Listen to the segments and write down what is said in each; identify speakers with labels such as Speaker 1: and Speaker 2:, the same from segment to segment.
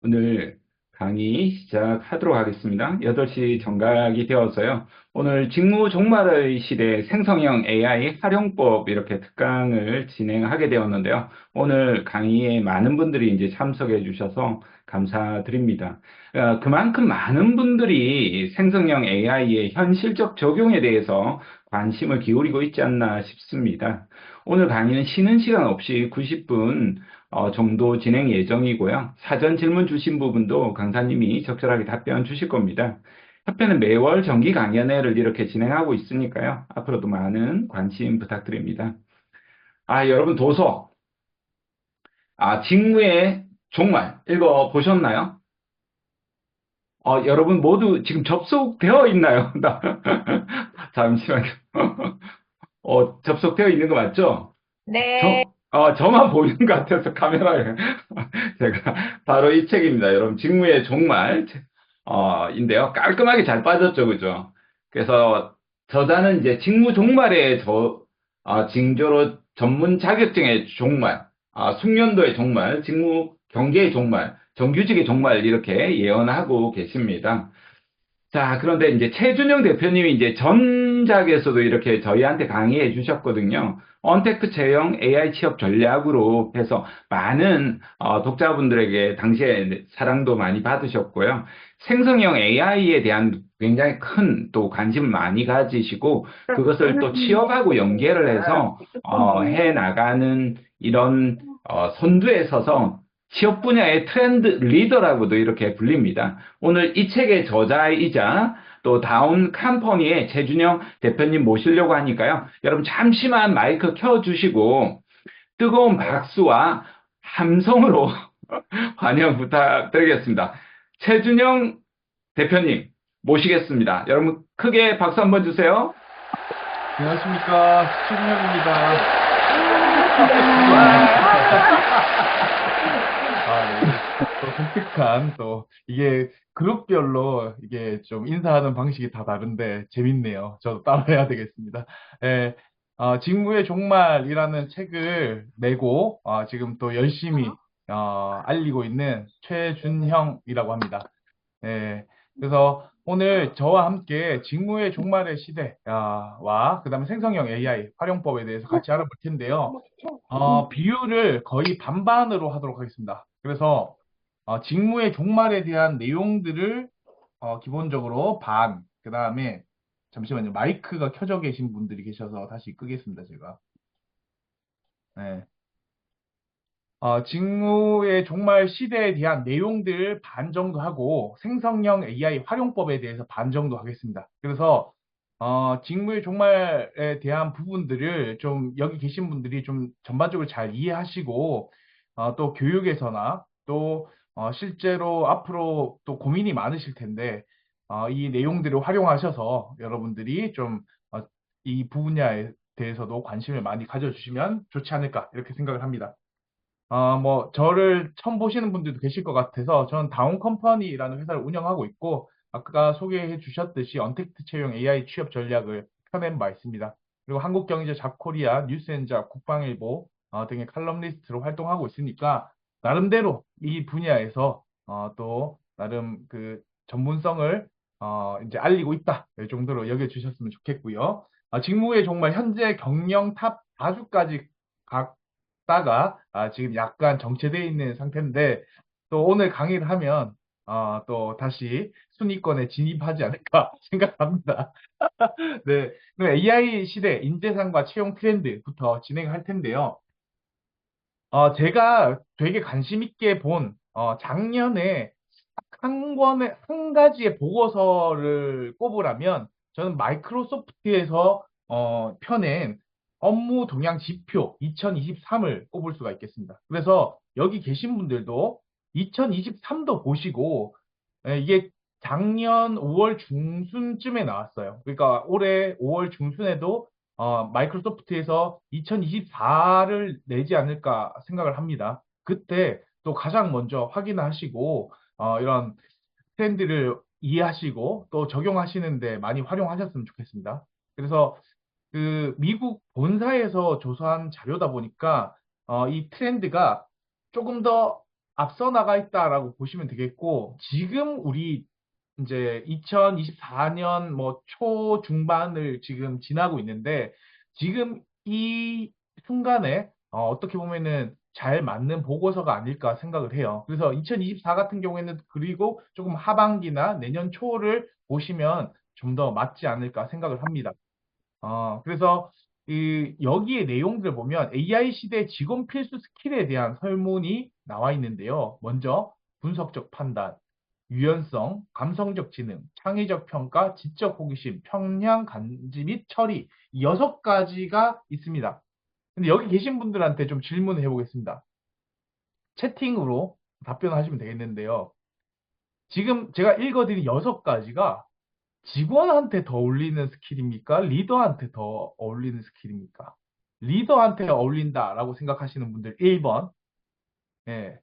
Speaker 1: 오늘 강의 시작하도록 하겠습니다. 8시 정각이 되어서요. 오늘 직무 종말의 시대 생성형 AI 활용법 이렇게 특강을 진행하게 되었는데요. 오늘 강의에 많은 분들이 이제 참석해 주셔서 감사드립니다. 그만큼 많은 분들이 생성형 AI의 현실적 적용에 대해서 관심을 기울이고 있지 않나 싶습니다. 오늘 강의는 쉬는 시간 없이 90분 정도 진행 예정이고요. 사전 질문 주신 부분도 강사님이 적절하게 답변 주실 겁니다. 협회는 매월 정기 강연회를 이렇게 진행하고 있으니까요. 앞으로도 많은 관심 부탁드립니다. 여러분 도서, 직무의 종말 읽어 보셨나요? 여러분 모두 지금 접속되어 있나요? 잠시만요. 접속되어 있는 거 맞죠?
Speaker 2: 네.
Speaker 1: 저만 보이는 것 같아서 카메라에 제가 바로 이 책입니다. 여러분, 직무의 종말, 인데요. 깔끔하게 잘 빠졌죠, 그죠? 그래서 저자는 이제 직무 종말의 징조로 전문 자격증의 종말, 숙련도의 종말, 직무 경계의 종말, 정규직의 종말 이렇게 예언하고 계십니다. 자, 그런데 이제 최준영 대표님이 이제 전작에서도 이렇게 저희한테 강의해 주셨거든요. 언택트 채용 AI 취업 전략으로 해서 많은 독자분들에게 당시에 사랑도 많이 받으셨고요. 생성형 AI에 대한 굉장히 큰 또 관심을 많이 가지시고 그것을 또 취업하고 연계를 해서 해 나가는 이런 선두에 서서 취업 분야의 트렌드 리더라고도 이렇게 불립니다. 오늘 이 책의 저자이자 또 다운 컴퍼니의 최준영 대표님 모시려고 하니까요. 여러분 잠시만 마이크 켜주시고 뜨거운 박수와 함성으로 환영 부탁드리겠습니다. 최준영 대표님 모시겠습니다. 여러분 크게 박수 한번 주세요.
Speaker 3: 안녕하십니까. 최준혁입니다. 또 독특한, 또, 이게 그룹별로 이게 좀 인사하는 방식이 다 다른데 재밌네요. 저도 따라해야 되겠습니다. 예, 직무의 종말이라는 책을 내고, 지금 또 열심히, 알리고 있는 최준형이라고 합니다. 예, 그래서 오늘 저와 함께 직무의 종말의 시대와 그다음에 생성형 AI 활용법에 대해서 같이 알아볼 텐데요. 비율을 거의 반반으로 하도록 하겠습니다. 그래서 직무의 종말에 대한 내용들을 기본적으로 반, 그다음에 잠시만요. 마이크가 켜져 계신 분들이 계셔서 다시 끄겠습니다, 제가. 네. 직무의 종말 시대에 대한 내용들 반 정도 하고 생성형 AI 활용법에 대해서 반 정도 하겠습니다. 그래서 직무의 종말에 대한 부분들을 좀 여기 계신 분들이 좀 전반적으로 잘 이해하시고 또 교육에서나 또 실제로 앞으로 또 고민이 많으실 텐데 이 내용들을 활용하셔서 여러분들이 좀 이 분야에 대해서도 관심을 많이 가져주시면 좋지 않을까 이렇게 생각을 합니다. 뭐, 저를 처음 보시는 분들도 계실 것 같아서, 저는 다운 컴퍼니라는 회사를 운영하고 있고, 아까 소개해 주셨듯이 언택트 채용 AI 취업 전략을 펴낸 바 있습니다. 그리고 한국경제 잡코리아, 뉴스엔자, 국방일보 등의 칼럼니스트로 활동하고 있으니까, 나름대로 이 분야에서 또, 나름 그 전문성을 이제 알리고 있다. 이 정도로 여겨주셨으면 좋겠고요. 직무에 정말 현재 경영 탑 4주까지 다가 지금 약간 정체되어 있는 상태인데 또 오늘 강의를 하면 또 다시 순위권에 진입하지 않을까 생각합니다. 네, 그럼 AI 시대 인재상과 채용 트렌드부터 진행할 텐데요. 제가 되게 관심 있게 본 작년에 한 가지의 보고서를 꼽으라면 저는 마이크로소프트에서 펴낸 업무 동향 지표 2023을 꼽을 수가 있겠습니다. 그래서 여기 계신 분들도 2023도 보시고 이게 작년 5월 중순쯤에 나왔어요. 그러니까 올해 5월 중순에도 마이크로소프트에서 2024를 내지 않을까 생각을 합니다. 그때 또 가장 먼저 확인하시고 이런 트렌드를 이해하시고 또 적용하시는데 많이 활용하셨으면 좋겠습니다. 그래서 그 미국 본사에서 조사한 자료다 보니까 이 트렌드가 조금 더 앞서 나가 있다라고 보시면 되겠고, 지금 우리 이제 2024년 뭐 초중반을 지금 지나고 있는데, 지금 이 순간에 떻게 보면은 잘 맞는 보고서가 아닐까 생각을 해요. 그래서 2024 같은 경우에는 그리고 조금 하반기나 내년 초를 보시면 좀 더 맞지 않을까 생각을 합니다. 그래서 여기에 내용들을 보면 AI 시대 직원 필수 스킬에 대한 설문이 나와 있는데요. 먼저 분석적 판단, 유연성, 감성적 지능, 창의적 평가, 지적 호기심, 평양 감지 및 처리 이 6가지가 있습니다. 근데 여기 계신 분들한테 좀 질문을 해보겠습니다. 채팅으로 답변하시면 되겠는데요. 지금 제가 읽어드린 6가지가 직원한테 더 어울리는 스킬입니까? 리더한테 더 어울리는 스킬입니까? 리더한테 어울린다라고 생각하시는 분들 1번, 예.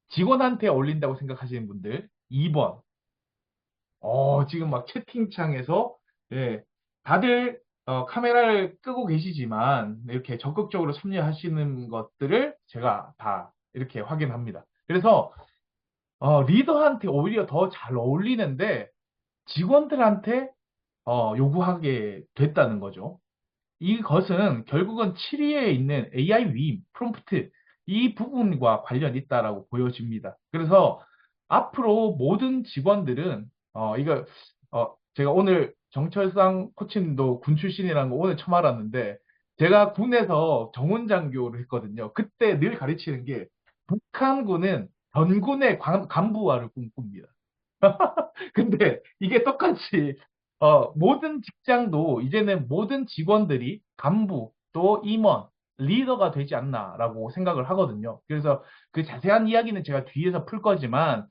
Speaker 3: 직원한테 어울린다고 생각하시는 분들 2번. 지금 막 채팅창에서 예, 다들 카메라를 끄고 계시지만 이렇게 적극적으로 참여하시는 것들을 제가 다 이렇게 확인합니다. 그래서 리더한테 오히려 더 잘 어울리는데 직원들한테 요구하게 됐다는 거죠. 이것은 결국은 7위에 있는 AI 위임, 프롬프트, 이 부분과 관련이 있다라고 보여집니다. 그래서 앞으로 모든 직원들은, 제가 오늘 정철상 코치님도 군 출신이라는 거 오늘 처음 알았는데, 제가 군에서 정훈장교를 했거든요. 그때 늘 가르치는 게, 북한군은 전군의 간부화를 꿈꿉니다. 근데 이게 똑같이 모든 직장도 이제는 모든 직원들이 간부 또 임원 리더가 되지 않나라고 생각을 하거든요. 그래서 그 자세한 이야기는 제가 뒤에서 풀 거지만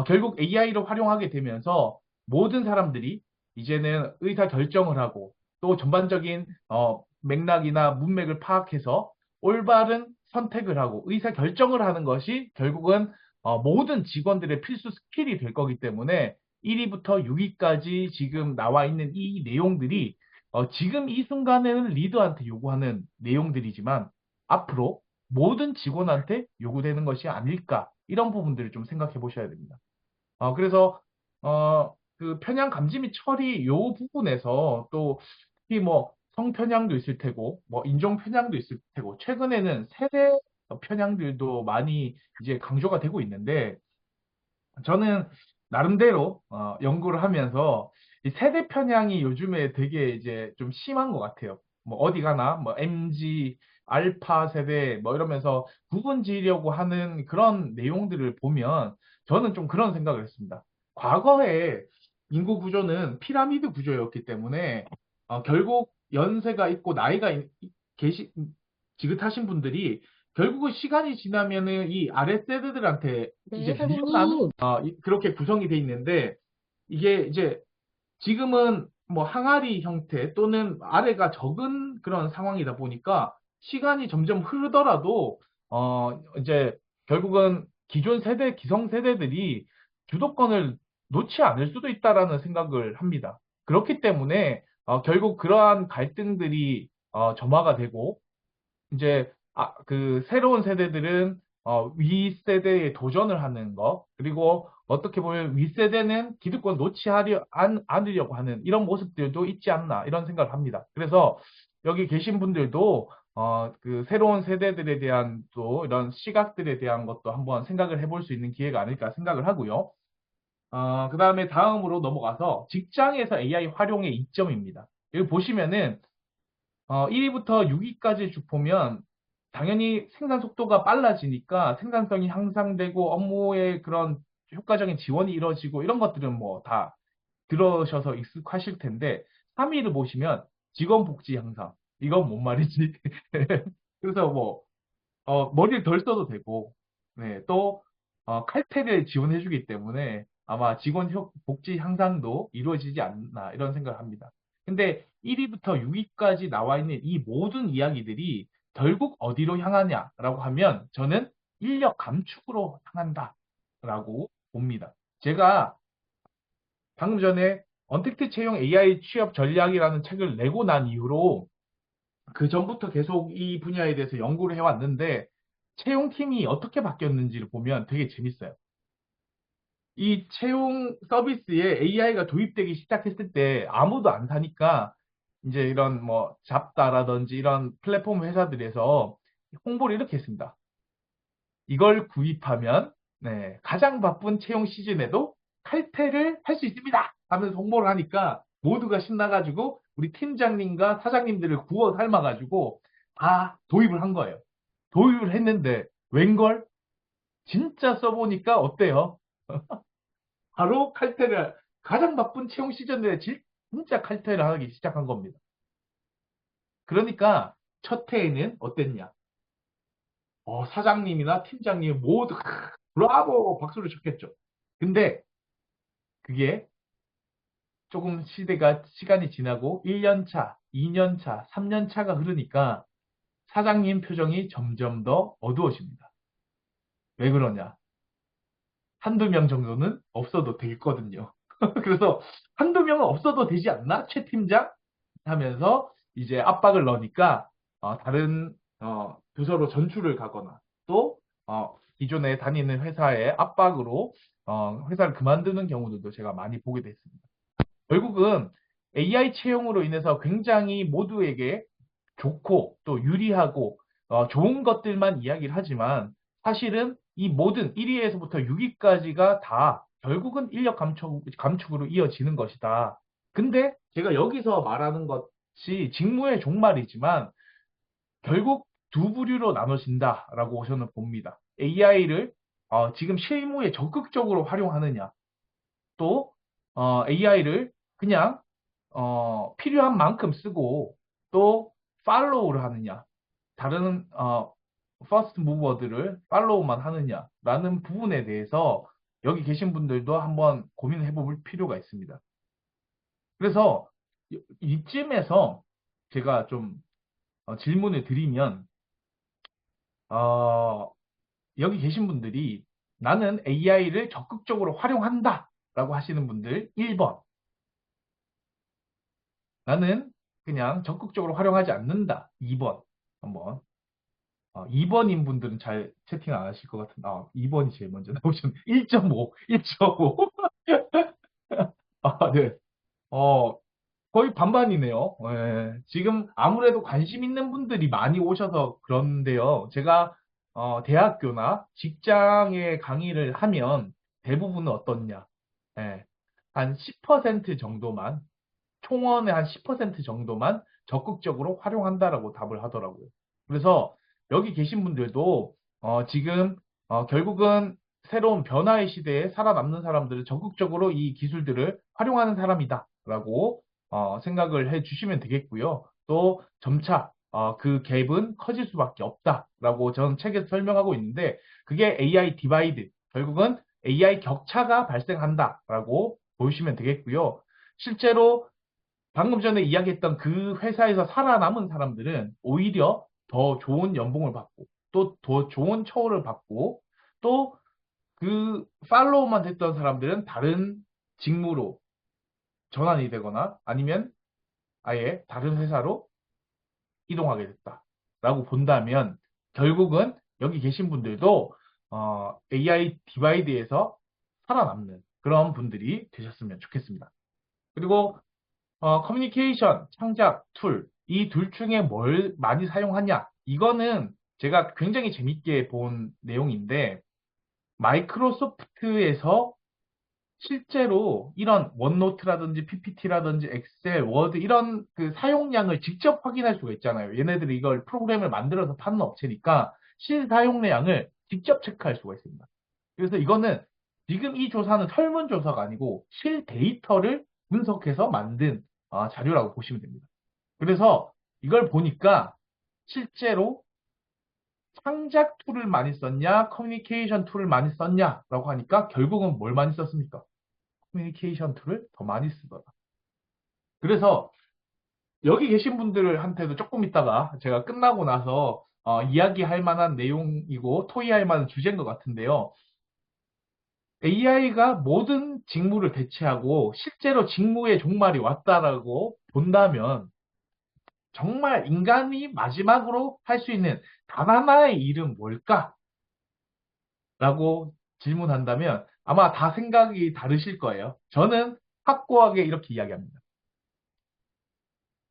Speaker 3: 결국 AI를 활용하게 되면서 모든 사람들이 이제는 의사 결정을 하고 또 전반적인 맥락이나 문맥을 파악해서 올바른 선택을 하고 의사 결정을 하는 것이 결국은 모든 직원들의 필수 스킬이 될 거기 때문에 1위부터 6위까지 지금 나와 있는 이 내용들이 지금 이 순간에는 리더한테 요구하는 내용들이지만 앞으로 모든 직원한테 요구되는 것이 아닐까 이런 부분들을 좀 생각해 보셔야 됩니다. 그래서 그 편향 감지 및 처리 요 부분에서 또 특히 뭐 성편향도 있을 테고 뭐 인종 편향도 있을 테고 최근에는 세대 편향들도 많이 이제 강조가 되고 있는데 저는 나름대로 연구를 하면서 이 세대 편향이 요즘에 되게 이제 좀 심한 것 같아요. 뭐 어디 가나 뭐 MZ, 알파 세대 뭐 이러면서 구분 지으려고 하는 그런 내용들을 보면 저는 좀 그런 생각을 했습니다. 과거에 인구 구조는 피라미드 구조였기 때문에 결국 연세가 있고 나이가 계시 지긋하신 분들이 결국은 시간이 지나면은 이 아랫세대들한테 이제
Speaker 2: 네,
Speaker 3: 밀려나는
Speaker 2: 사장님.
Speaker 3: 그렇게 구성이 돼 있는데 이게 이제 지금은 뭐 항아리 형태 또는 아래가 적은 그런 상황이다 보니까 시간이 점점 흐르더라도 이제 결국은 기존 세대, 기성 세대들이 주도권을 놓지 않을 수도 있다라는 생각을 합니다. 그렇기 때문에 결국 그러한 갈등들이 점화가 되고 이제 그 새로운 세대들은 윗세대에 도전을 하는 거 그리고 어떻게 보면 윗세대는 기득권 않으려고 하는 이런 모습들도 있지 않나 이런 생각을 합니다. 그래서 여기 계신 분들도 그 새로운 세대들에 대한 또 이런 시각들에 대한 것도 한번 생각을 해볼 수 있는 기회가 아닐까 생각을 하고요. 그 다음에 다음으로 넘어가서 직장에서 AI 활용의 이점입니다. 여기 보시면은 1위부터 6위까지 쭉 보면 당연히 생산 속도가 빨라지니까 생산성이 향상되고 업무의 그런 효과적인 지원이 이루어지고 이런 것들은 뭐 다 들으셔서 익숙하실 텐데 3위를 보시면 직원 복지 향상. 이건 뭔 말이지? 그래서 뭐 머리를 덜 써도 되고, 네, 또, 칼퇴를 지원해주기 때문에 아마 복지 향상도 이루어지지 않나, 이런 생각을 합니다. 근데 1위부터 6위까지 나와 있는 이 모든 이야기들이 결국 어디로 향하냐라고 하면 저는 인력 감축으로 향한다라고 봅니다. 제가 방금 전에 언택트 채용 AI 취업 전략이라는 책을 내고 난 이후로 그 전부터 계속 이 분야에 대해서 연구를 해왔는데 채용팀이 어떻게 바뀌었는지를 보면 되게 재밌어요. 이 채용 서비스에 AI가 도입되기 시작했을 때 아무도 안 사니까 이제 이런 뭐 잡다라든지 이런 플랫폼 회사들에서 홍보를 이렇게 했습니다. 이걸 구입하면 네, 가장 바쁜 채용 시즌에도 칼퇴를 할 수 있습니다. 하면서 홍보를 하니까 모두가 신나가지고 우리 팀장님과 사장님들을 구워 삶아가지고 다 도입을 한 거예요. 도입을 했는데 웬걸? 진짜 써보니까 어때요? 바로 칼퇴를 가장 바쁜 채용 시즌에 진짜 칼퇴를 하기 시작한 겁니다. 그러니까 첫 해에는 어땠냐? 사장님이나 팀장님 모두 브라보 박수를 쳤겠죠. 근데 그게 조금 시간이 지나고 1년 차, 2년 차, 3년 차가 흐르니까 사장님 표정이 점점 더 어두워집니다. 왜 그러냐? 한두 명 정도는 없어도 되거든요. 그래서 한두 명은 없어도 되지 않나? 최 팀장? 하면서 이제 압박을 넣으니까 다른 부서로 전출을 가거나 또 기존에 다니는 회사의 압박으로 회사를 그만두는 경우들도 제가 많이 보게 됐습니다. 결국은 AI 채용으로 인해서 굉장히 모두에게 좋고 또 유리하고 좋은 것들만 이야기를 하지만 사실은 이 모든 1위에서부터 6위까지가 다 결국은 인력 감축으로 이어지는 것이다. 근데 제가 여기서 말하는 것이 직무의 종말이지만 결국 두 부류로 나눠진다라고 저는 봅니다. AI를 지금 실무에 적극적으로 활용하느냐, 또 AI를 그냥 필요한 만큼 쓰고 또 팔로우를 하느냐, 다른 퍼스트 무버들을 팔로우만 하느냐라는 부분에 대해서 여기 계신 분들도 한번 고민해 볼 필요가 있습니다. 그래서 이쯤에서 제가 좀 질문을 드리면 어, 여기 계신 분들이 나는 AI를 적극적으로 활용한다 라고 하시는 분들 1번, 나는 그냥 적극적으로 활용하지 않는다 2번. 한번 2번인 분들은 잘 채팅 안 하실 것 같은데 2번이 제일 먼저 나오셨네. 1.5 1.5 네. 어, 거의 반반이네요. 예. 지금 아무래도 관심 있는 분들이 많이 오셔서 그런데요. 제가 대학교나 직장에 강의를 하면 대부분은 어떻냐? 예. 한 10% 정도만, 총원의 한 10% 정도만 적극적으로 활용한다라고 답을 하더라고요. 그래서 여기 계신 분들도 지금 결국은 새로운 변화의 시대에 살아남는 사람들은 적극적으로 이 기술들을 활용하는 사람이다라고 생각을 해 주시면 되겠고요. 또 점차 그 갭은 커질 수밖에 없다라고 저는 책에서 설명하고 있는데 그게 AI 디바이드, 결국은 AI 격차가 발생한다라고 보시면 되겠고요. 실제로 방금 전에 이야기했던 그 회사에서 살아남은 사람들은 오히려 더 좋은 연봉을 받고 또 더 좋은 처우를 받고 또 그 팔로우만 됐던 사람들은 다른 직무로 전환이 되거나 아니면 아예 다른 회사로 이동하게 됐다라고 본다면 결국은 여기 계신 분들도 AI 디바이드에서 살아남는 그런 분들이 되셨으면 좋겠습니다. 그리고 커뮤니케이션, 창작, 툴, 이 둘 중에 뭘 많이 사용하냐? 이거는 제가 굉장히 재밌게 본 내용인데, 마이크로소프트에서 실제로 이런 원노트라든지 PPT라든지 엑셀, 워드 이런 그 사용량을 직접 확인할 수가 있잖아요. 얘네들이 이걸 프로그램을 만들어서 파는 업체니까 실사용량을 직접 체크할 수가 있습니다. 그래서 이거는 지금 이 조사는 설문조사가 아니고 실 데이터를 분석해서 만든 자료라고 보시면 됩니다. 그래서 이걸 보니까 실제로 창작 툴을 많이 썼냐, 커뮤니케이션 툴을 많이 썼냐라고 하니까 결국은 뭘 많이 썼습니까? 커뮤니케이션 툴을 더 많이 쓰더라. 그래서 여기 계신 분들한테도 조금 있다가 제가 끝나고 나서 이야기할 만한 내용이고 토의할 만한 주제인 것 같은데요. AI가 모든 직무를 대체하고 실제로 직무의 종말이 왔다라고 본다면 정말 인간이 마지막으로 할 수 있는 단 하나의 일은 뭘까? 라고 질문한다면 아마 다 생각이 다르실 거예요. 저는 확고하게 이렇게 이야기합니다.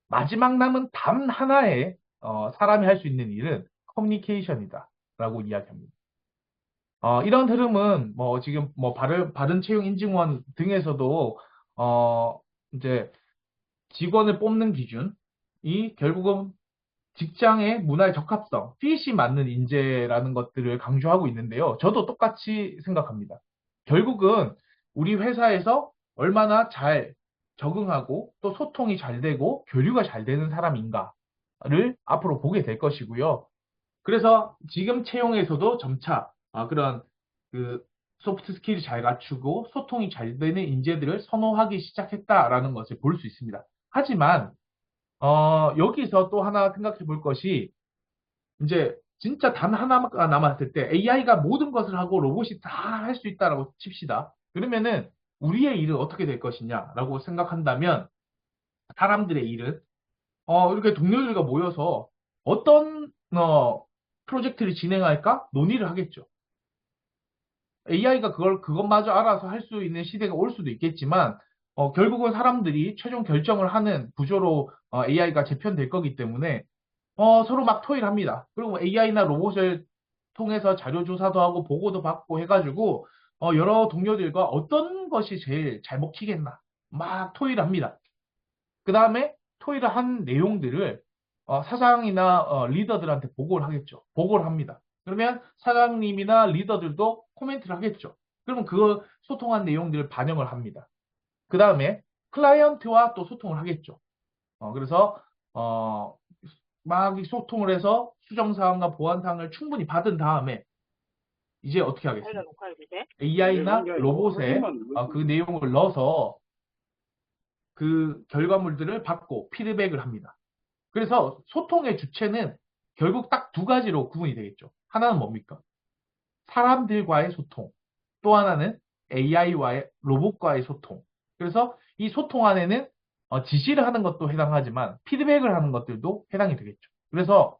Speaker 3: 마지막 남은 단 하나의 사람이 할 수 있는 일은 커뮤니케이션이다. 라고 이야기합니다. 이런 흐름은 뭐 지금 뭐 바른 채용 인증원 등에서도 어, 이제 직원을 뽑는 기준이 결국은 직장의 문화의 적합성, 핏이 맞는 인재라는 것들을 강조하고 있는데요. 저도 똑같이 생각합니다. 결국은 우리 회사에서 얼마나 잘 적응하고 또 소통이 잘 되고 교류가 잘 되는 사람인가를 앞으로 보게 될 것이고요. 그래서 지금 채용에서도 점차 그런 그 소프트 스킬이 잘 갖추고 소통이 잘 되는 인재들을 선호하기 시작했다라는 것을 볼 수 있습니다. 하지만 여기서 또 하나 생각해 볼 것이 이제 진짜 단 하나가 남았을 때 AI가 모든 것을 하고 로봇이 다 할 수 있다라고 칩시다. 그러면은 우리의 일은 어떻게 될 것이냐라고 생각한다면 사람들의 일은 이렇게 동료들과 모여서 어떤 프로젝트를 진행할까 논의를 하겠죠. AI가 그것마저 알아서 할 수 있는 시대가 올 수도 있겠지만, 결국은 사람들이 최종 결정을 하는 구조로 AI가 재편될 거기 때문에, 서로 막 토의를 합니다. 그리고 AI나 로봇을 통해서 자료 조사도 하고 보고도 받고 해가지고, 여러 동료들과 어떤 것이 제일 잘 먹히겠나, 막 토의를 합니다. 그 다음에 토의를 한 내용들을 사장이나 리더들한테 보고를 하겠죠. 보고를 합니다. 그러면 사장님이나 리더들도 코멘트를 하겠죠. 그러면 그 소통한 내용들을 반영을 합니다. 그 다음에 클라이언트와 또 소통을 하겠죠. 그래서 어, 막 소통을 해서 수정사항과 보완사항을 충분히 받은 다음에 이제 어떻게 하겠습니까? AI나 로봇에 그 내용을 넣어서 그 결과물들을 받고 피드백을 합니다. 그래서 소통의 주체는 결국 딱 두 가지로 구분이 되겠죠. 하나는 뭡니까? 사람들과의 소통. 또 하나는 AI와의 로봇과의 소통. 그래서 이 소통 안에는 지시를 하는 것도 해당하지만 피드백을 하는 것들도 해당이 되겠죠. 그래서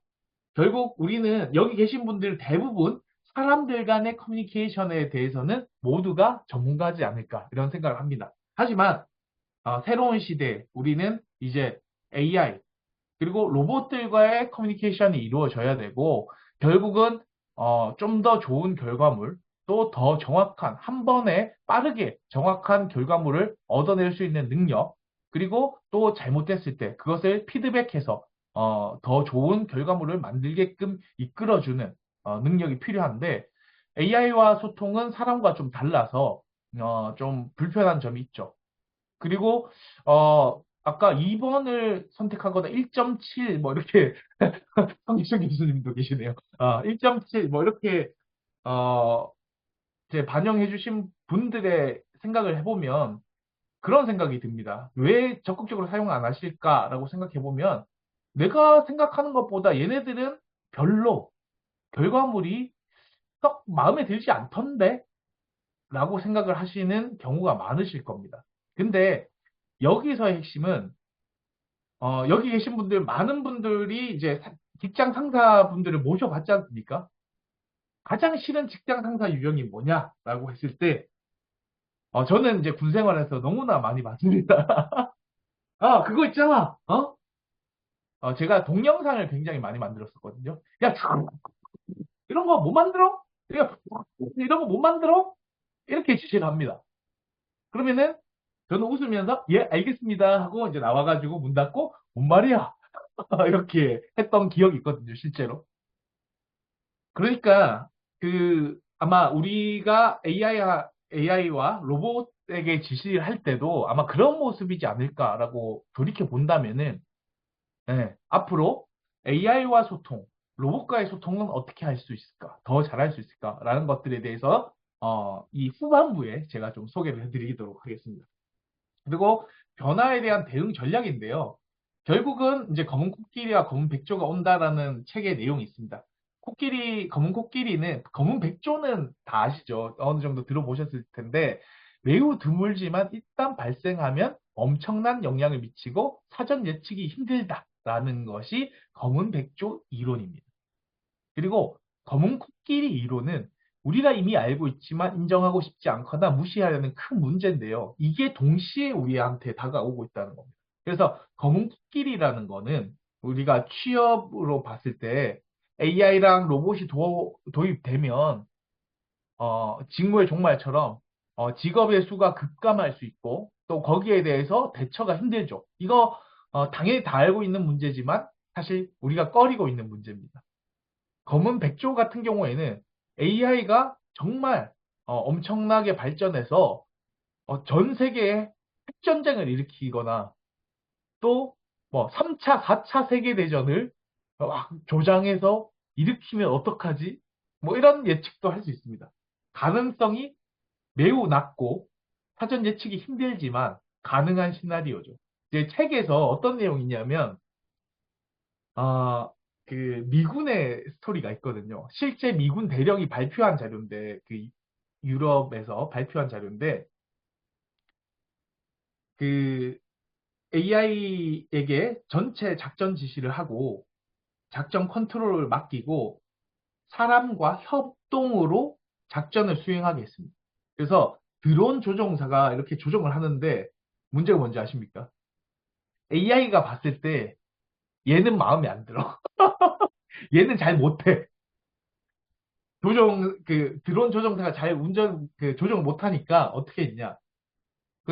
Speaker 3: 결국 우리는 여기 계신 분들 대부분 사람들 간의 커뮤니케이션에 대해서는 모두가 전문가지 않을까 이런 생각을 합니다. 하지만 새로운 시대 우리는 이제 AI 그리고 로봇들과의 커뮤니케이션이 이루어져야 되고 결국은 좀 더 좋은 결과물 또 더 정확한 한 번에 빠르게 정확한 결과물을 얻어낼 수 있는 능력 그리고 또 잘못됐을 때 그것을 피드백해서 더 좋은 결과물을 만들게끔 이끌어주는 능력이 필요한데 AI와 소통은 사람과 좀 달라서 좀 불편한 점이 있죠. 그리고 아까 2번을 선택하거나 1.7 뭐 이렇게 성기철 교수님도 계시네요. 1.7 뭐 이렇게 어 이제 반영해 주신 분들의 생각을 해보면 그런 생각이 듭니다. 왜 적극적으로 사용 안 하실까라고 생각해 보면 내가 생각하는 것보다 얘네들은 별로 결과물이 썩 마음에 들지 않던데 라고 생각을 하시는 경우가 많으실 겁니다. 근데 여기서의 핵심은 여기 계신 분들, 많은 분들이 이제 직장 상사분들을 모셔봤지 않습니까? 가장 싫은 직장 상사 유형이 뭐냐라고 했을 때, 저는 이제 군 생활에서 너무나 많이 봤습니다. 그거 있잖아, 제가 동영상을 굉장히 많이 만들었었거든요. 야, 이런 거 못 만들어? 야, 이런 거 못 만들어? 이렇게 지시를 합니다. 그러면은 저는 웃으면서, 예, 알겠습니다 하고 이제 나와가지고 문 닫고, 뭔 말이야? 이렇게 했던 기억이 있거든요, 실제로. 그러니까 아마 우리가 AI와 로봇에게 지시를 할 때도 아마 그런 모습이지 않을까라고 돌이켜 본다면은 앞으로 AI와 소통, 로봇과의 소통은 어떻게 할 수 있을까? 더 잘할 수 있을까라는 것들에 대해서 이 후반부에 제가 좀 소개를 해드리도록 하겠습니다. 그리고 변화에 대한 대응 전략인데요. 결국은 이제 검은 코끼리와 검은 백조가 온다라는 책의 내용이 있습니다. 검은 코끼리는, 검은 백조는 다 아시죠? 어느 정도 들어보셨을 텐데, 매우 드물지만 일단 발생하면 엄청난 영향을 미치고 사전 예측이 힘들다. 라는 것이 검은 백조 이론입니다. 그리고 검은 코끼리 이론은 우리가 이미 알고 있지만 인정하고 싶지 않거나 무시하려는 큰 문제인데요. 이게 동시에 우리한테 다가오고 있다는 겁니다. 그래서 검은 코끼리라는 거는 우리가 취업으로 봤을 때 AI랑 로봇이 도입되면 직무의 종말처럼 직업의 수가 급감할 수 있고 또 거기에 대해서 대처가 힘들죠. 이거 당연히 다 알고 있는 문제지만 사실 우리가 꺼리고 있는 문제입니다. 검은 백조 같은 경우에는 AI가 정말 엄청나게 발전해서 전 세계에 핵전쟁을 일으키거나 또 뭐 3차, 4차 세계대전을 막 조장해서 일으키면 어떡하지? 뭐 이런 예측도 할 수 있습니다. 가능성이 매우 낮고 사전 예측이 힘들지만 가능한 시나리오죠. 이제 책에서 어떤 내용이 있냐면 아, 그 미군의 스토리가 있거든요. 실제 미군 대령이 발표한 자료인데 그 유럽에서 발표한 자료인데 그 AI에게 전체 작전 지시를 하고 작전 컨트롤을 맡기고 사람과 협동으로 작전을 수행하게 했습니다. 그래서 드론 조종사가 이렇게 조종을 하는데 문제가 뭔지 아십니까? AI가 봤을 때 얘는 마음에 안 들어. 얘는 잘 못해. 드론 조종사가 잘 조종 못하니까 어떻게 했냐.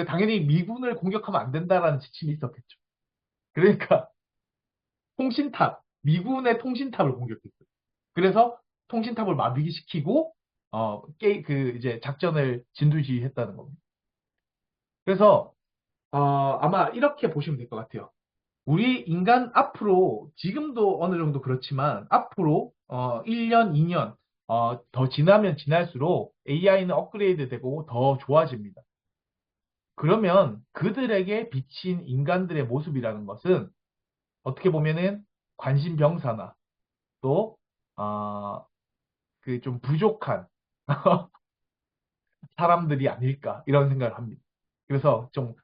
Speaker 3: 당연히 미군을 공격하면 안 된다라는 지침이 있었겠죠. 그러니까 미군의 통신탑을 공격했어요. 그래서 통신탑을 마비시키고, 이제 작전을 진두지휘했다는 겁니다. 그래서, 아마 이렇게 보시면 될 것 같아요. 우리 인간 앞으로, 지금도 어느 정도 그렇지만, 앞으로, 1년, 2년, 더 지나면 지날수록 AI는 업그레이드 되고 더 좋아집니다. 그러면 그들에게 비친 인간들의 모습이라는 것은 어떻게 보면은 관심병사나 또, 그 좀 부족한 사람들이 아닐까 이런 생각을 합니다. 그래서 좀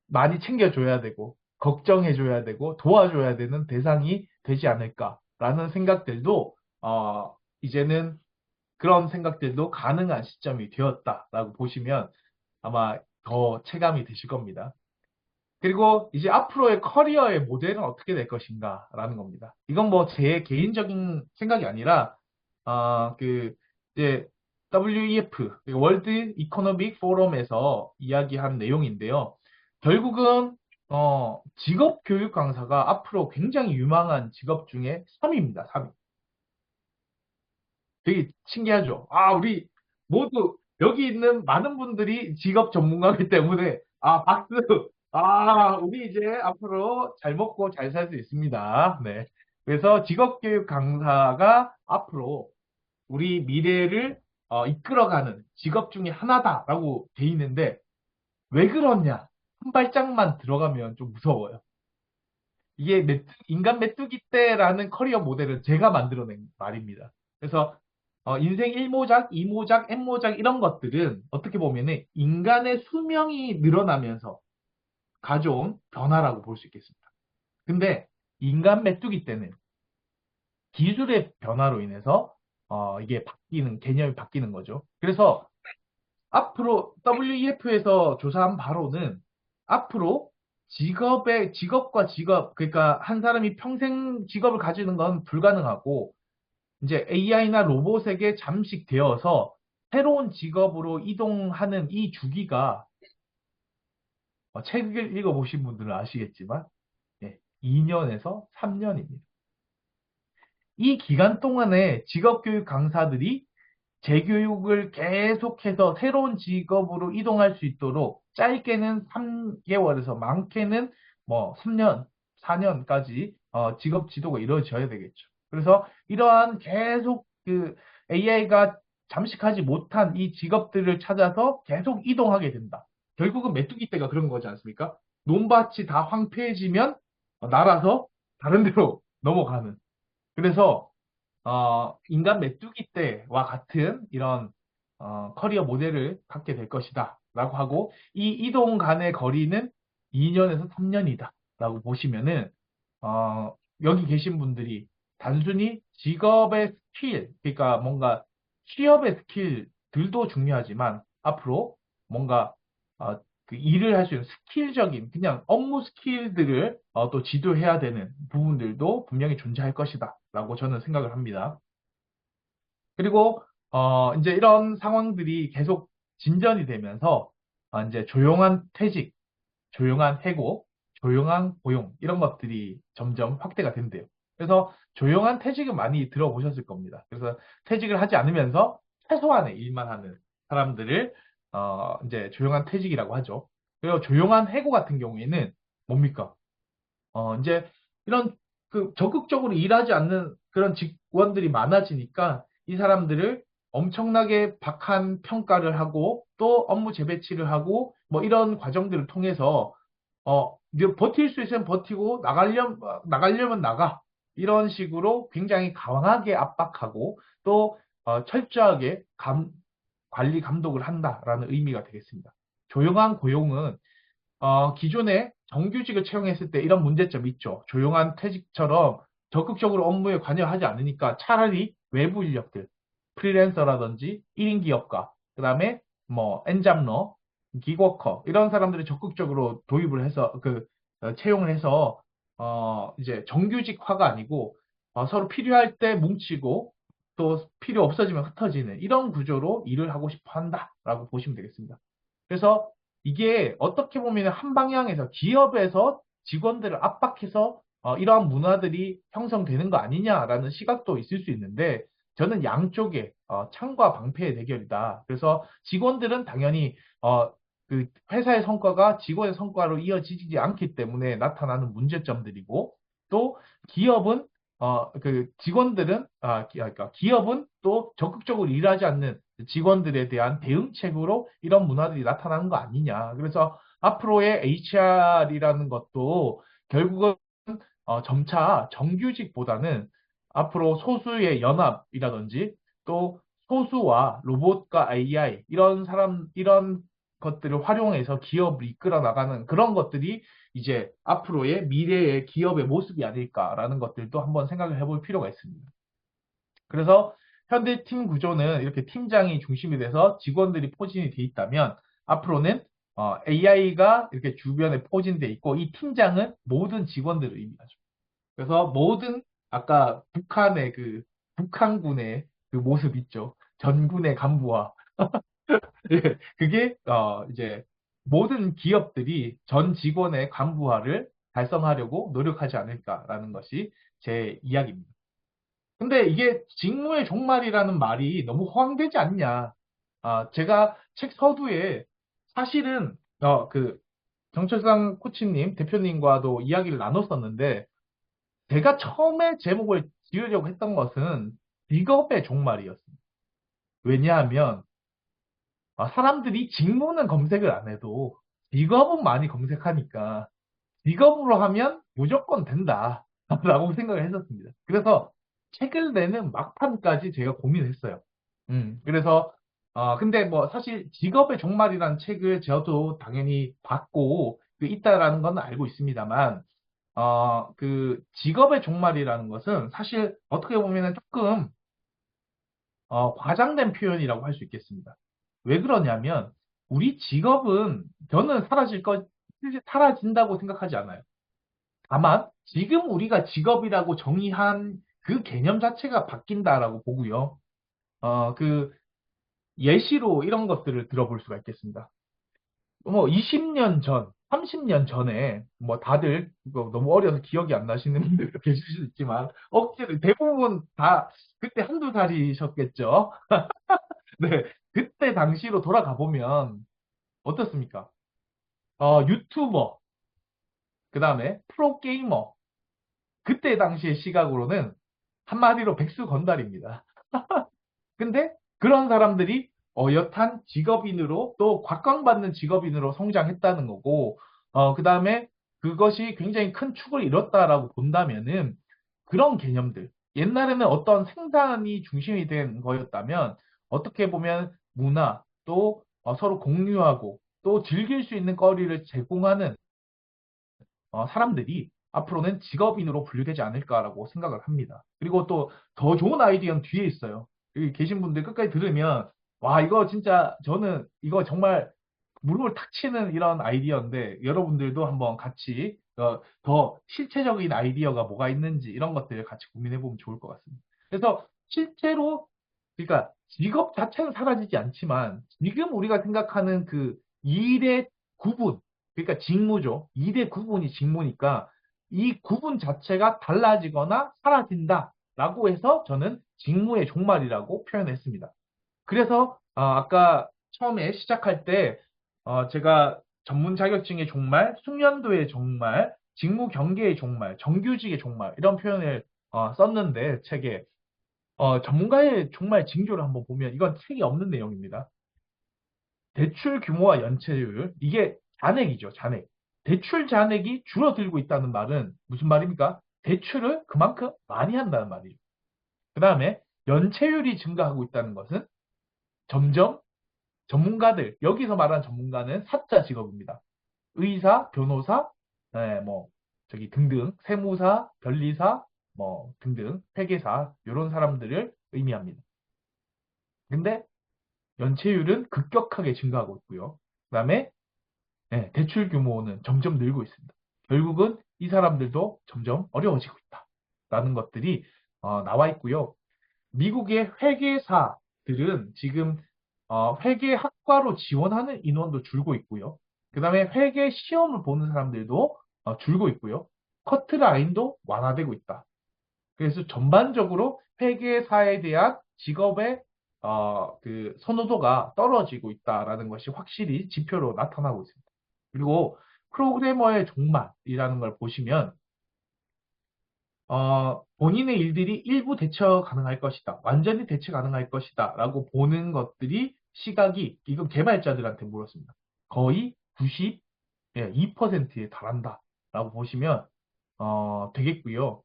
Speaker 3: 많이 챙겨줘야 되고 걱정해줘야 되고 도와줘야 되는 대상이 되지 않을까라는 생각들도 이제는 그런 생각들도 가능한 시점이 되었다라고 보시면 아마 더 체감이 되실 겁니다. 그리고 이제 앞으로의 커리어의 모델은 어떻게 될 것인가라는 겁니다. 이건 뭐 제 개인적인 생각이 아니라 이제 WEF 월드 이코노믹 포럼에서 이야기한 내용인데요. 결국은 직업 교육 강사가 앞으로 굉장히 유망한 직업 중에 3위입니다. 3위. 되게 신기하죠? 우리 모두 여기 있는 많은 분들이 직업 전문가이기 때문에 박수. 우리 이제 앞으로 잘 먹고 잘 살 수 있습니다. 네. 그래서 직업교육 강사가 앞으로 우리 미래를 이끌어가는 직업 중에 하나다라고 돼 있는데 왜 그러냐? 한 발짝만 들어가면 좀 무서워요. 이게 인간 메뚜기 떼라는 커리어 모델은 제가 만들어낸 말입니다. 그래서 인생 1모작, 2모작, N모작 이런 것들은 어떻게 보면은 인간의 수명이 늘어나면서 가져온 변화라고 볼 수 있겠습니다. 근데 인간 메뚜기 떼는 기술의 변화로 인해서 이게 개념이 바뀌는 거죠. 그래서 앞으로 WEF에서 조사한 바로는 앞으로 직업과 직업, 그러니까 한 사람이 평생 직업을 가지는 건 불가능하고 이제 AI나 로봇에게 잠식되어서 새로운 직업으로 이동하는 이 주기가 책을 읽어보신 분들은 아시겠지만 2년에서 3년입니다. 이 기간 동안에 직업교육 강사들이 재교육을 계속해서 새로운 직업으로 이동할 수 있도록 짧게는 3개월에서 많게는 뭐 3년, 4년까지 직업 지도가 이루어져야 되겠죠. 그래서 이러한 계속 그 AI가 잠식하지 못한 이 직업들을 찾아서 계속 이동하게 된다. 결국은 메뚜기 떼가 그런 거지 않습니까? 논밭이 다 황폐해지면 날아서 다른 데로 넘어가는. 그래서 인간 메뚜기 떼와 같은 이런 커리어 모델을 갖게 될 것이다 라고 하고 이 이동 간의 거리는 2년에서 3년이다 라고 보시면은 여기 계신 분들이 단순히 직업의 스킬, 그러니까 뭔가 취업의 스킬들도 중요하지만 앞으로 뭔가 그 일을 할 수 있는 스킬적인 그냥 업무 스킬들을 또 지도해야 되는 부분들도 분명히 존재할 것이다 라고 저는 생각을 합니다. 그리고 이제 이런 상황들이 계속 진전이 되면서 이제 조용한 퇴직, 조용한 해고, 조용한 고용 이런 것들이 점점 확대가 된대요. 그래서 조용한 퇴직은 많이 들어보셨을 겁니다. 그래서 퇴직을 하지 않으면서 최소한의 일만 하는 사람들을 이제 조용한 퇴직이라고 하죠. 그리고 조용한 해고 같은 경우에는 뭡니까? 이제 이런 그 적극적으로 일하지 않는 그런 직원들이 많아지니까 이 사람들을 엄청나게 박한 평가를 하고 또 업무 재배치를 하고 뭐 이런 과정들을 통해서 이제 버틸 수 있으면 버티고 나가려면 나가 이런 식으로 굉장히 강하게 압박하고 또 철저하게 관리 감독을 한다라는 의미가 되겠습니다. 조용한 고용은 기존에 정규직을 채용했을 때 이런 문제점이 있죠. 조용한 퇴직처럼 적극적으로 업무에 관여하지 않으니까 차라리 외부 인력들, 프리랜서라든지 1인 기업가, 그 다음에 뭐 엔잡러, 기워커 이런 사람들이 적극적으로 도입을 해서 채용을 해서 이제 정규직화가 아니고 서로 필요할 때 뭉치고 또 필요 없어지면 흩어지는 이런 구조로 일을 하고 싶어 한다라고 보시면 되겠습니다. 그래서 이게 어떻게 보면 한 방향에서 기업에서 직원들을 압박해서 이러한 문화들이 형성되는 거 아니냐라는 시각도 있을 수 있는데 저는 양쪽의 창과 방패의 대결이다. 그래서 직원들은 당연히 그 회사의 성과가 직원의 성과로 이어지지 않기 때문에 나타나는 문제점들이고 또 기업은 그 직원들은 그러니까 기업은 또 적극적으로 일하지 않는 직원들에 대한 대응책으로 이런 문화들이 나타나는 거 아니냐. 그래서 앞으로의 HR이라는 것도 결국은 점차 정규직보다는 앞으로 소수의 연합이라든지 또 소수와 로봇과 AI 이런 것들을 활용해서 기업을 이끌어 나가는 그런 것들이 이제 앞으로의 미래의 기업의 모습이 아닐까라는 것들도 한번 생각을 해볼 필요가 있습니다. 그래서 현대 팀 구조는 이렇게 팀장이 중심이 돼서 직원들이 포진이 돼 있다면 앞으로는 AI가 이렇게 주변에 포진돼 있고 이 팀장은 모든 직원들을 의미하죠. 그래서 모든 아까 북한의 그 북한군의 그 모습 있죠. 전군의 간부와 예, 그게 이제 모든 기업들이 전 직원의 간부화를 달성하려고 노력하지 않을까라는 것이 제 이야기입니다. 근데 이게 직무의 종말이라는 말이 너무 허황되지 않냐? 제가 책 서두에 사실은 그 정철상 코치님 대표님과도 이야기를 나눴었는데 제가 처음에 제목을 지으려고 했던 것은 직업의 종말이었습니다. 왜냐하면 사람들이 직무는 검색을 안 해도 직업은 많이 검색하니까 직업으로 하면 무조건 된다. 라고 생각을 했었습니다. 그래서 책을 내는 막판까지 제가 고민했어요. 그래서, 근데 뭐 사실 직업의 종말이라는 책을 저도 당연히 봤고, 있다라는 건 알고 있습니다만, 그 직업의 종말이라는 것은 사실 어떻게 보면 조금 과장된 표현이라고 할 수 있겠습니다. 왜 그러냐면, 우리 직업은 저는 사라진다고 생각하지 않아요. 다만, 지금 우리가 직업이라고 정의한 그 개념 자체가 바뀐다라고 보고요. 그 예시로 이런 것들을 들어볼 수가 있겠습니다. 뭐 20년 전, 30년 전에 뭐 다들 이거 너무 어려서 기억이 안 나시는 분들 계실 수 있지만 억지로 대부분 다 그때 한두 살이셨겠죠. 네, 그때 당시로 돌아가 보면 어떻습니까? 유튜버, 그 다음에 프로게이머, 그때 당시의 시각으로는 한마디로 백수건달입니다. 근데 그런 사람들이 여탄 직업인으로 또 곽광받는 직업인으로 성장했다는 거고, 그 다음에 그것이 굉장히 큰 축을 이뤘다라고 본다면은 그런 개념들, 옛날에는 어떤 생산이 중심이 된 거였다면 어떻게 보면 문화, 또 서로 공유하고 또 즐길 수 있는 거리를 제공하는 사람들이 앞으로는 직업인으로 분류되지 않을까라고 생각을 합니다. 그리고 또 더 좋은 아이디어는 뒤에 있어요. 여기 계신 분들 끝까지 들으면 와, 이거 진짜 저는 이거 정말 무릎을 탁 치는 이런 아이디어인데 여러분들도 한번 같이 더 실체적인 아이디어가 뭐가 있는지 이런 것들을 같이 고민해 보면 좋을 것 같습니다. 그래서 실제로 그러니까 직업 자체는 사라지지 않지만 지금 우리가 생각하는 그 일의 구분, 그러니까 직무죠. 일의 구분이 직무니까 이 구분 자체가 달라지거나 사라진다라고 해서 저는 직무의 종말이라고 표현했습니다. 그래서 아까 처음에 시작할 때 제가 전문 자격증의 종말, 숙련도의 종말, 직무 경계의 종말, 정규직의 종말 이런 표현을 썼는데 책에 전문가의 종말 징조를 한번 보면 이건 책이 없는 내용입니다. 대출 규모와 연체율 이게 잔액이죠, 잔액. 대출 잔액이 줄어들고 있다는 말은 무슨 말입니까? 대출을 그만큼 많이 한다는 말이죠. 그 다음에 연체율이 증가하고 있다는 것은 점점 전문가들, 여기서 말하는 전문가는 사자 직업입니다. 의사, 변호사, 뭐, 저기 등등, 세무사, 변리사, 뭐, 등등, 회계사, 이런 사람들을 의미합니다. 근데 연체율은 급격하게 증가하고 있고요. 그 다음에 대출 규모는 점점 늘고 있습니다. 결국은 이 사람들도 점점 어려워지고 있다라는 것들이 나와 있고요. 미국의 회계사들은 지금 회계학과로 지원하는 인원도 줄고 있고요. 그 다음에 회계 시험을 보는 사람들도 줄고 있고요. 커트라인도 완화되고 있다. 그래서 전반적으로 회계사에 대한 직업의 그 선호도가 떨어지고 있다라는 것이 확실히 지표로 나타나고 있습니다. 그리고 프로그래머의 종말이라는 걸 보시면 본인의 일들이 일부 대처 가능할 것이다. 완전히 대체 가능할 것이다. 라고 보는 것들이 시각이, 이건 개발자들한테 물었습니다. 거의 92%에 달한다. 라고 보시면, 되겠고요.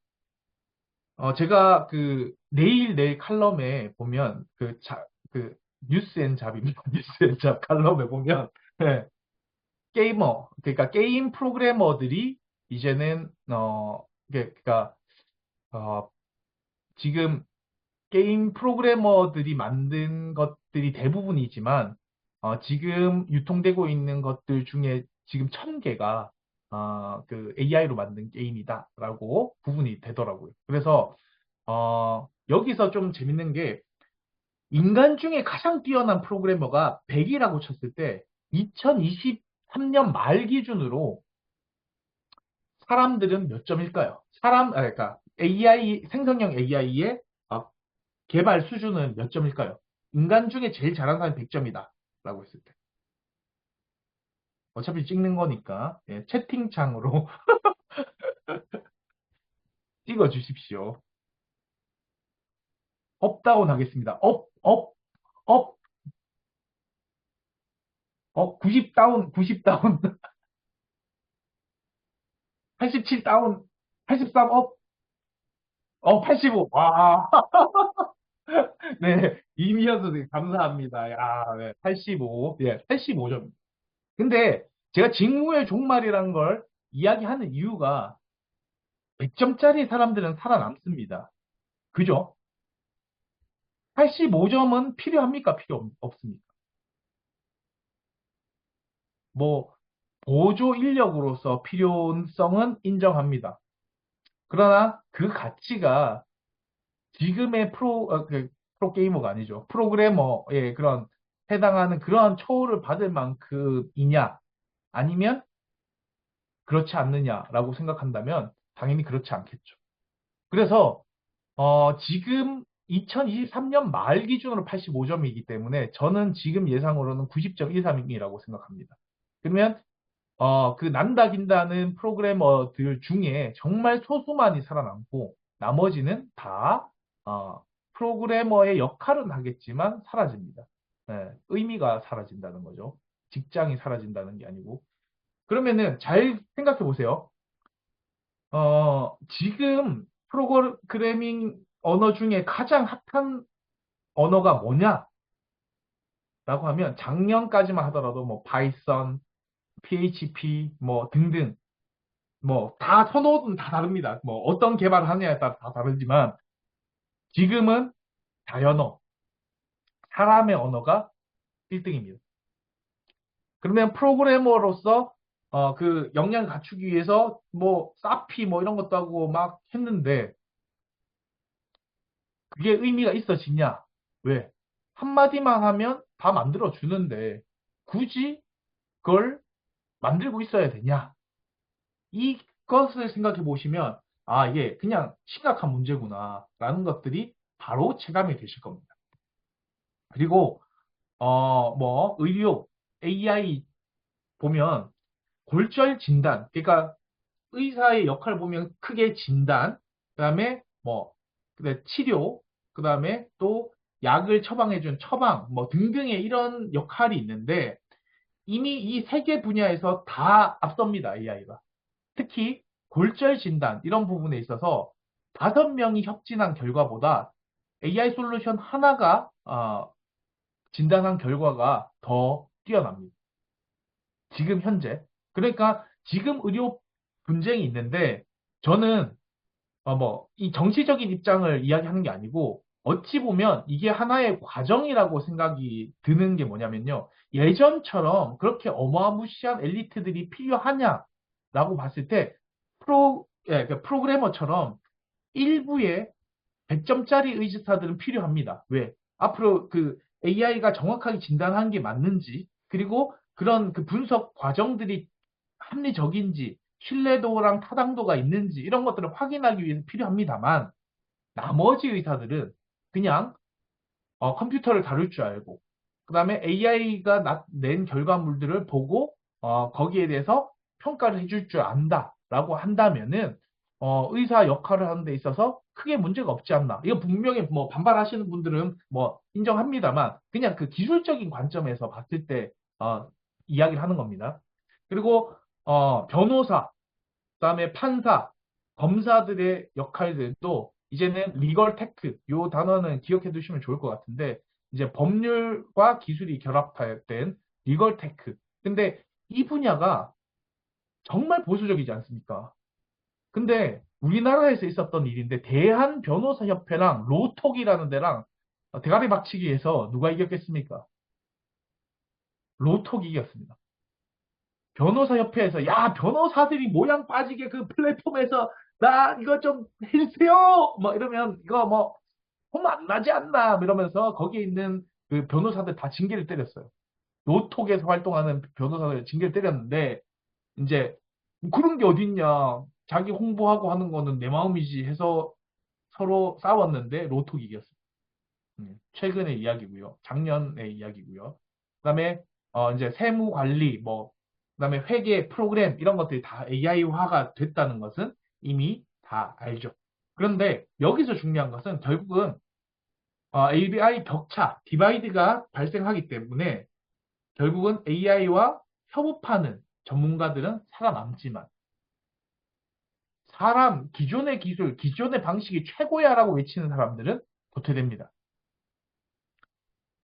Speaker 3: 제가 내일 칼럼에 보면, 뉴스 앤 잡입니다. 뉴스 앤 잡 칼럼에 보면, 예, 게이머, 그러니까 게임 프로그래머들이 이제는, 그러니까, 어, 지금 게임 프로그래머들이 만든 것들이 대부분이지만 지금 유통되고 있는 것들 중에 지금 1000개가 그 AI로 만든 게임이다라고 구분이 되더라고요. 그래서 여기서 좀 재밌는 게 인간 중에 가장 뛰어난 프로그래머가 100이라고 쳤을 때 2023년 말 기준으로 사람들은 몇 점일까요? 그러니까 AI, 생성형 AI의 개발 수준은 몇 점일까요? 인간 중에 제일 잘하는 사람이 100점이다. 라고 했을 때. 어차피 찍는 거니까, 채팅창으로 찍어 주십시오. 업다운 하겠습니다. 업, 90 다운, 90 다운, 87 다운, 83 업, 85. 와, 네. 이미연 선생님, 감사합니다. 야, 네. 85. 예, 85점. 근데 제가 직무의 종말이라는 걸 이야기하는 이유가 100점짜리 사람들은 살아남습니다. 그죠? 85점은 필요합니까? 필요 없습니까? 뭐, 보조 인력으로서 필요성은 인정합니다. 그러나 그 가치가 지금의 프로게이머가 아니죠. 프로그래머의 그런 해당하는 그런 처우를 받을 만큼이냐, 아니면 그렇지 않느냐라고 생각한다면 당연히 그렇지 않겠죠. 그래서 지금 2023년 말 기준으로 85점이기 때문에 저는 지금 예상으로는 90.13이라고 생각합니다. 그러면 그 난다 긴다는 프로그래머들 중에 정말 소수만이 살아남고 나머지는 다 프로그래머의 역할은 하겠지만 사라집니다. 의미가 사라진다는 거죠. 직장이 사라진다는 게 아니고. 그러면은 잘 생각해 보세요. 지금 프로그래밍 언어 중에 가장 핫한 언어가 뭐냐라고 하면 작년까지만 하더라도 뭐 파이썬, PHP 뭐 등등 뭐, 다 선호는 다 다릅니다. 뭐, 어떤 개발을 하느냐에 따라 다 다르지만, 지금은 자연어, 사람의 언어가 1등입니다. 그러면 프로그래머로서, 그 역량 갖추기 위해서, 뭐, 사피 뭐 이런 것도 하고 막 했는데, 그게 의미가 있어지냐? 왜? 한마디만 하면 다 만들어 주는데, 굳이 그걸 만들고 있어야 되냐? 이것을 생각해 보시면, 아, 이게 그냥 심각한 문제구나, 라는 것들이 바로 체감이 되실 겁니다. 그리고, 뭐, 의료, AI 보면, 골절 진단, 그러니까 의사의 역할을 보면 크게 진단, 그다음에 뭐, 그다음에 치료, 그다음에 또 약을 처방해준 처방, 뭐 등등의 이런 역할이 있는데, 이미 이 세 개 분야에서 다 앞섭니다, AI가. 특히 골절 진단 이런 부분에 있어서 5명이 협진한 결과보다 AI 솔루션 하나가 진단한 결과가 더 뛰어납니다. 지금 현재. 그러니까 지금 의료 분쟁이 있는데 저는 뭐 이 정치적인 입장을 이야기하는 게 아니고 어찌 보면 이게 하나의 과정이라고 생각이 드는 게 뭐냐면요. 예전처럼 그렇게 어마무시한 엘리트들이 필요하냐라고 봤을 때 그 프로그래머처럼 일부의 100점짜리 의사들은 필요합니다. 왜? 앞으로 그 AI가 정확하게 진단한 게 맞는지, 그리고 그런 그 분석 과정들이 합리적인지, 신뢰도랑 타당도가 있는지, 이런 것들을 확인하기 위해서 필요합니다만, 나머지 의사들은 그냥 컴퓨터를 다룰 줄 알고, 그 다음에 AI가 낸 결과물들을 보고, 거기에 대해서 평가를 해줄 줄 안다라고 한다면은, 의사 역할을 하는 데 있어서 크게 문제가 없지 않나. 이거 분명히 뭐 반발하시는 분들은 뭐 인정합니다만, 그냥 그 기술적인 관점에서 봤을 때, 이야기를 하는 겁니다. 그리고, 변호사, 그다음에 판사, 검사들의 역할들도 이제는 리걸 테크, 요 단어는 기억해 두시면 좋을 것 같은데, 이제 법률과 기술이 결합된 리걸 테크. 근데 이 분야가 정말 보수적이지 않습니까? 근데 우리나라에서 있었던 일인데, 대한변호사협회랑 로톡이라는 데랑 대가리 박치기에서 누가 이겼겠습니까? 로톡이 이겼습니다. 변호사협회에서, 야, 변호사들이 모양 빠지게 그 플랫폼에서 나 이거 좀 해주세요! 뭐 이러면 이거 뭐 혼 안 나지 않나? 뭐 이러면서 거기에 있는 그 변호사들 다 징계를 때렸어요. 노톡에서 활동하는 변호사들 징계를 때렸는데, 이제 그런 게 어딨냐. 자기 홍보하고 하는 거는 내 마음이지 해서 서로 싸웠는데 로톡이 이겼어요. 최근의 이야기고요. 작년의 이야기고요. 그다음에 이제 세무 관리 뭐 그다음에 회계 프로그램 이런 것들이 다 AI화가 됐다는 것은 이미 다 알죠. 그런데 여기서 중요한 것은 결국은 ABI 격차, 디바이드가 발생하기 때문에 결국은 AI와 협업하는 전문가들은 살아남지만 기존의 기술, 기존의 방식이 최고야라고 외치는 사람들은 도태됩니다.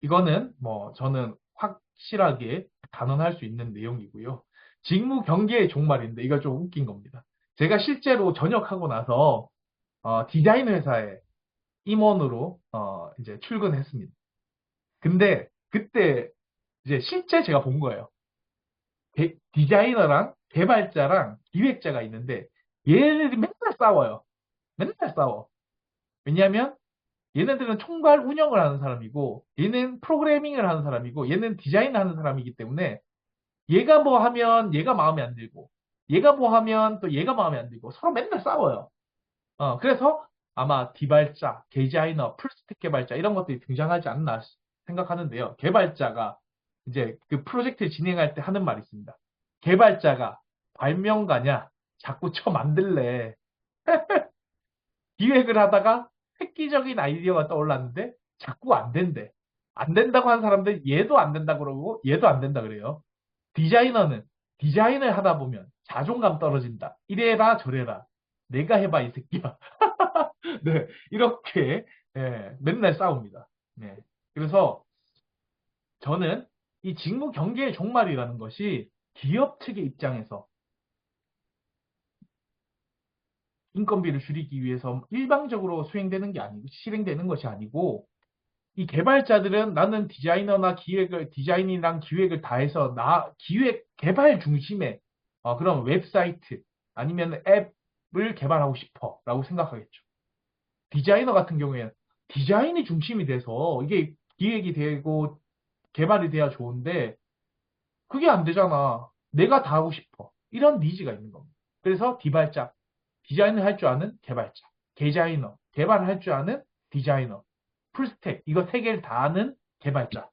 Speaker 3: 이거는 뭐 저는 확실하게 단언할 수 있는 내용이고요. 직무 경계의 종말인데 이거 좀 웃긴 겁니다. 제가 실제로 전역하고 나서 디자인 회사에 임원으로 이제 출근했습니다. 근데 그때 이제 실제 제가 본 거예요. 디자이너랑 개발자랑 기획자가 있는데 얘네들이 맨날 싸워요. 맨날 싸워. 왜냐하면 얘네들은 총괄 운영을 하는 사람이고, 얘는 프로그래밍을 하는 사람이고, 얘는 디자인을 하는 사람이기 때문에, 얘가 뭐 하면 얘가 마음에 안 들고, 얘가 뭐 하면 또 얘가 마음에 안 들고, 서로 맨날 싸워요. 그래서 아마 디발자, 디자이너, 풀스택 개발자, 이런 것들이 등장하지 않나 생각하는데요. 개발자가 이제 그 프로젝트를 진행할 때 하는 말이 있습니다. 개발자가 발명가냐? 자꾸 쳐 만들래. 기획을 하다가 획기적인 아이디어가 떠올랐는데 자꾸 안 된대. 안 된다고 하는 사람들 얘도 안 된다 그러고 얘도 안 된다 그래요. 디자이너는 디자인을 하다 보면 자존감 떨어진다. 이래라 저래라. 내가 해봐 이 새끼야. 네, 이렇게 맨날 싸웁니다. 네. 그래서 저는 이 직무 경계의 종말이라는 것이 기업 측의 입장에서 인건비를 줄이기 위해서 일방적으로 수행되는 게 아니고, 실행되는 것이 아니고, 이 개발자들은 나는 디자인이랑 기획을 다 해서 기획, 개발 중심의 그런 웹사이트 아니면 앱을 개발하고 싶어 라고 생각하겠죠. 디자이너 같은 경우에는 디자인이 중심이 돼서 이게 기획이 되고 개발이 돼야 좋은데 그게 안 되잖아. 내가 다 하고 싶어. 이런 니즈가 있는 겁니다. 그래서 디발자, 디자인을 할 줄 아는 개발자, 디자이너, 개발을 할 줄 아는 디자이너, 풀스택, 이거 세 개를 다 아는 개발자.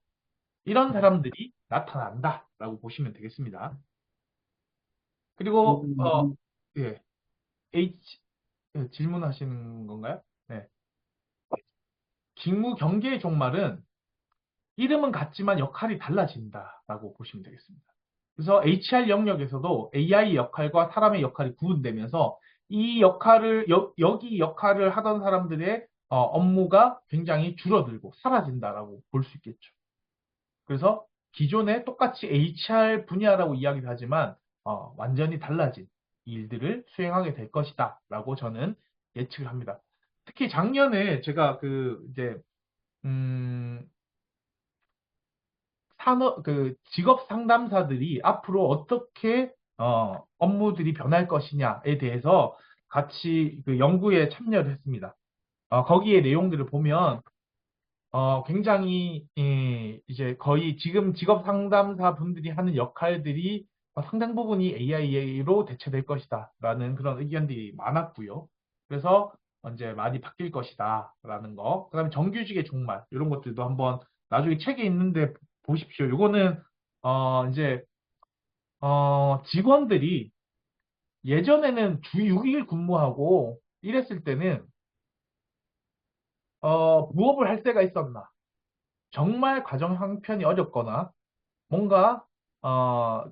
Speaker 3: 이런 사람들이 나타난다라고 보시면 되겠습니다. 그리고
Speaker 1: 음,
Speaker 3: 예, H 질문하시는 건가요? 네. 직무 경계의 종말은 이름은 같지만 역할이 달라진다라고 보시면 되겠습니다. 그래서 HR 영역에서도 AI 역할과 사람의 역할이 구분되면서 이 역할을 여기 역할을 하던 사람들의 업무가 굉장히 줄어들고 사라진다라고 볼 수 있겠죠. 그래서 기존에 똑같이 HR 분야라고 이야기를 하지만 완전히 달라진 일들을 수행하게 될 것이다라고 저는 예측을 합니다. 특히 작년에 제가 그 이제 음, 직업 상담사들이 앞으로 어떻게 업무들이 변할 것이냐에 대해서 같이 그 연구에 참여를 했습니다. 거기에 내용들을 보면 굉장히 이제 거의 지금 직업 상담사 분들이 하는 역할들이 상당 부분이 AI로 대체될 것이다라는 그런 의견들이 많았고요. 그래서 이제 많이 바뀔 것이다라는 거. 그다음에 정규직의 종말 이런 것들도 한번 나중에 책에 있는데 보십시오. 요거는 이제 직원들이 예전에는 주 6일 근무하고 이랬을 때는 부업을 할 때가 있었나? 정말 가정 형편이 어렵거나 뭔가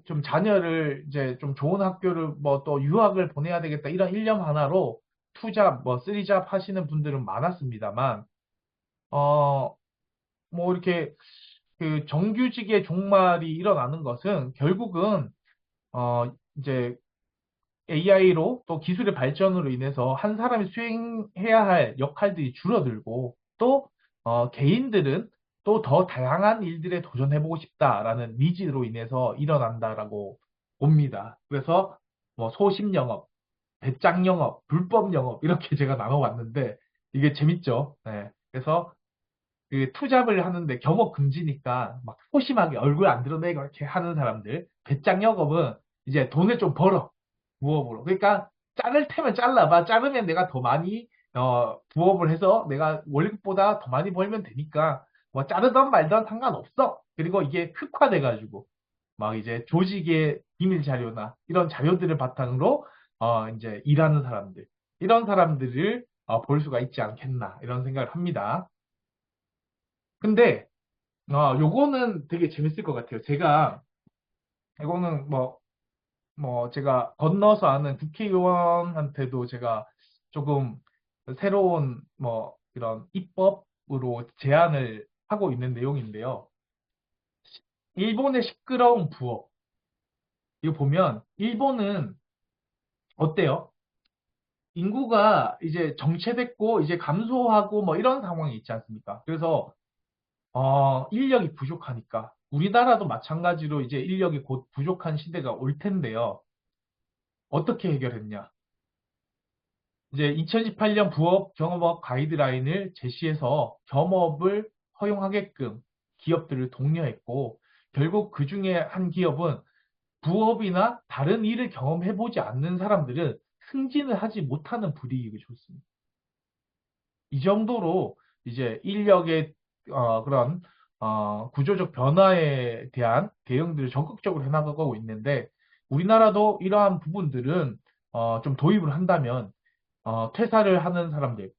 Speaker 3: 좀 자녀를 이제 좀 좋은 학교를 뭐 또 유학을 보내야 되겠다 이런 일념 하나로 투잡 뭐 쓰리잡 하시는 분들은 많았습니다만 어 뭐 이렇게 그 정규직의 종말이 일어나는 것은 결국은 이제 AI로 또 기술의 발전으로 인해서 한 사람이 수행해야 할 역할들이 줄어들고 또 개인들은 또 더 다양한 일들에 도전해보고 싶다라는 니즈로 인해서 일어난다라고 봅니다. 그래서 뭐 소심 영업, 배짱 영업, 불법 영업 이렇게 제가 나눠봤는데 이게 재밌죠. 네. 그래서 그 투잡을 하는데 겸업 금지니까 막 소심하게 얼굴 안 드러내고 이렇게 하는 사람들. 배짱 영업은 이제 돈을 좀 벌어. 부업으로. 그러니까 자를 테면 잘라봐. 자르면 내가 더 많이 부업을 해서 내가 월급보다 더 많이 벌면 되니까 뭐 자르던 말던 상관없어. 그리고 이게 흑화돼 가지고 막 이제 조직의 비밀 자료나 이런 자료들을 바탕으로 이제 일하는 사람들 이런 사람들을 볼 수가 있지 않겠나 이런 생각을 합니다. 근데 요거는 되게 재밌을 것 같아요. 이거는 제가 건너서 아는 국회의원한테도 제가 조금 새로운 이런 입법으로 제안을 하고 있는 내용인데요. 일본의 시끄러운 부업. 이거 보면 일본은 어때요? 인구가 이제 정체됐고 이제 감소하고 뭐 이런 상황이 있지 않습니까? 그래서 인력이 부족하니까 우리나라도 마찬가지로 이제 인력이 곧 부족한 시대가 올 텐데요. 어떻게 해결했냐? 이제 2018년 부업 경업업 가이드라인을 제시해서 겸업을 허용하게끔 기업들을 독려했고 결국 그 중에 한 기업은 부업이나 다른 일을 경험해보지 않는 사람들은 승진을 하지 못하는 불이익을 줬습니다. 이 정도로 이제 인력의 그런 구조적 변화에 대한 대응들을 적극적으로 해나가고 있는데 우리나라도 이러한 부분들은 좀 도입을 한다면 퇴사를 하는 사람들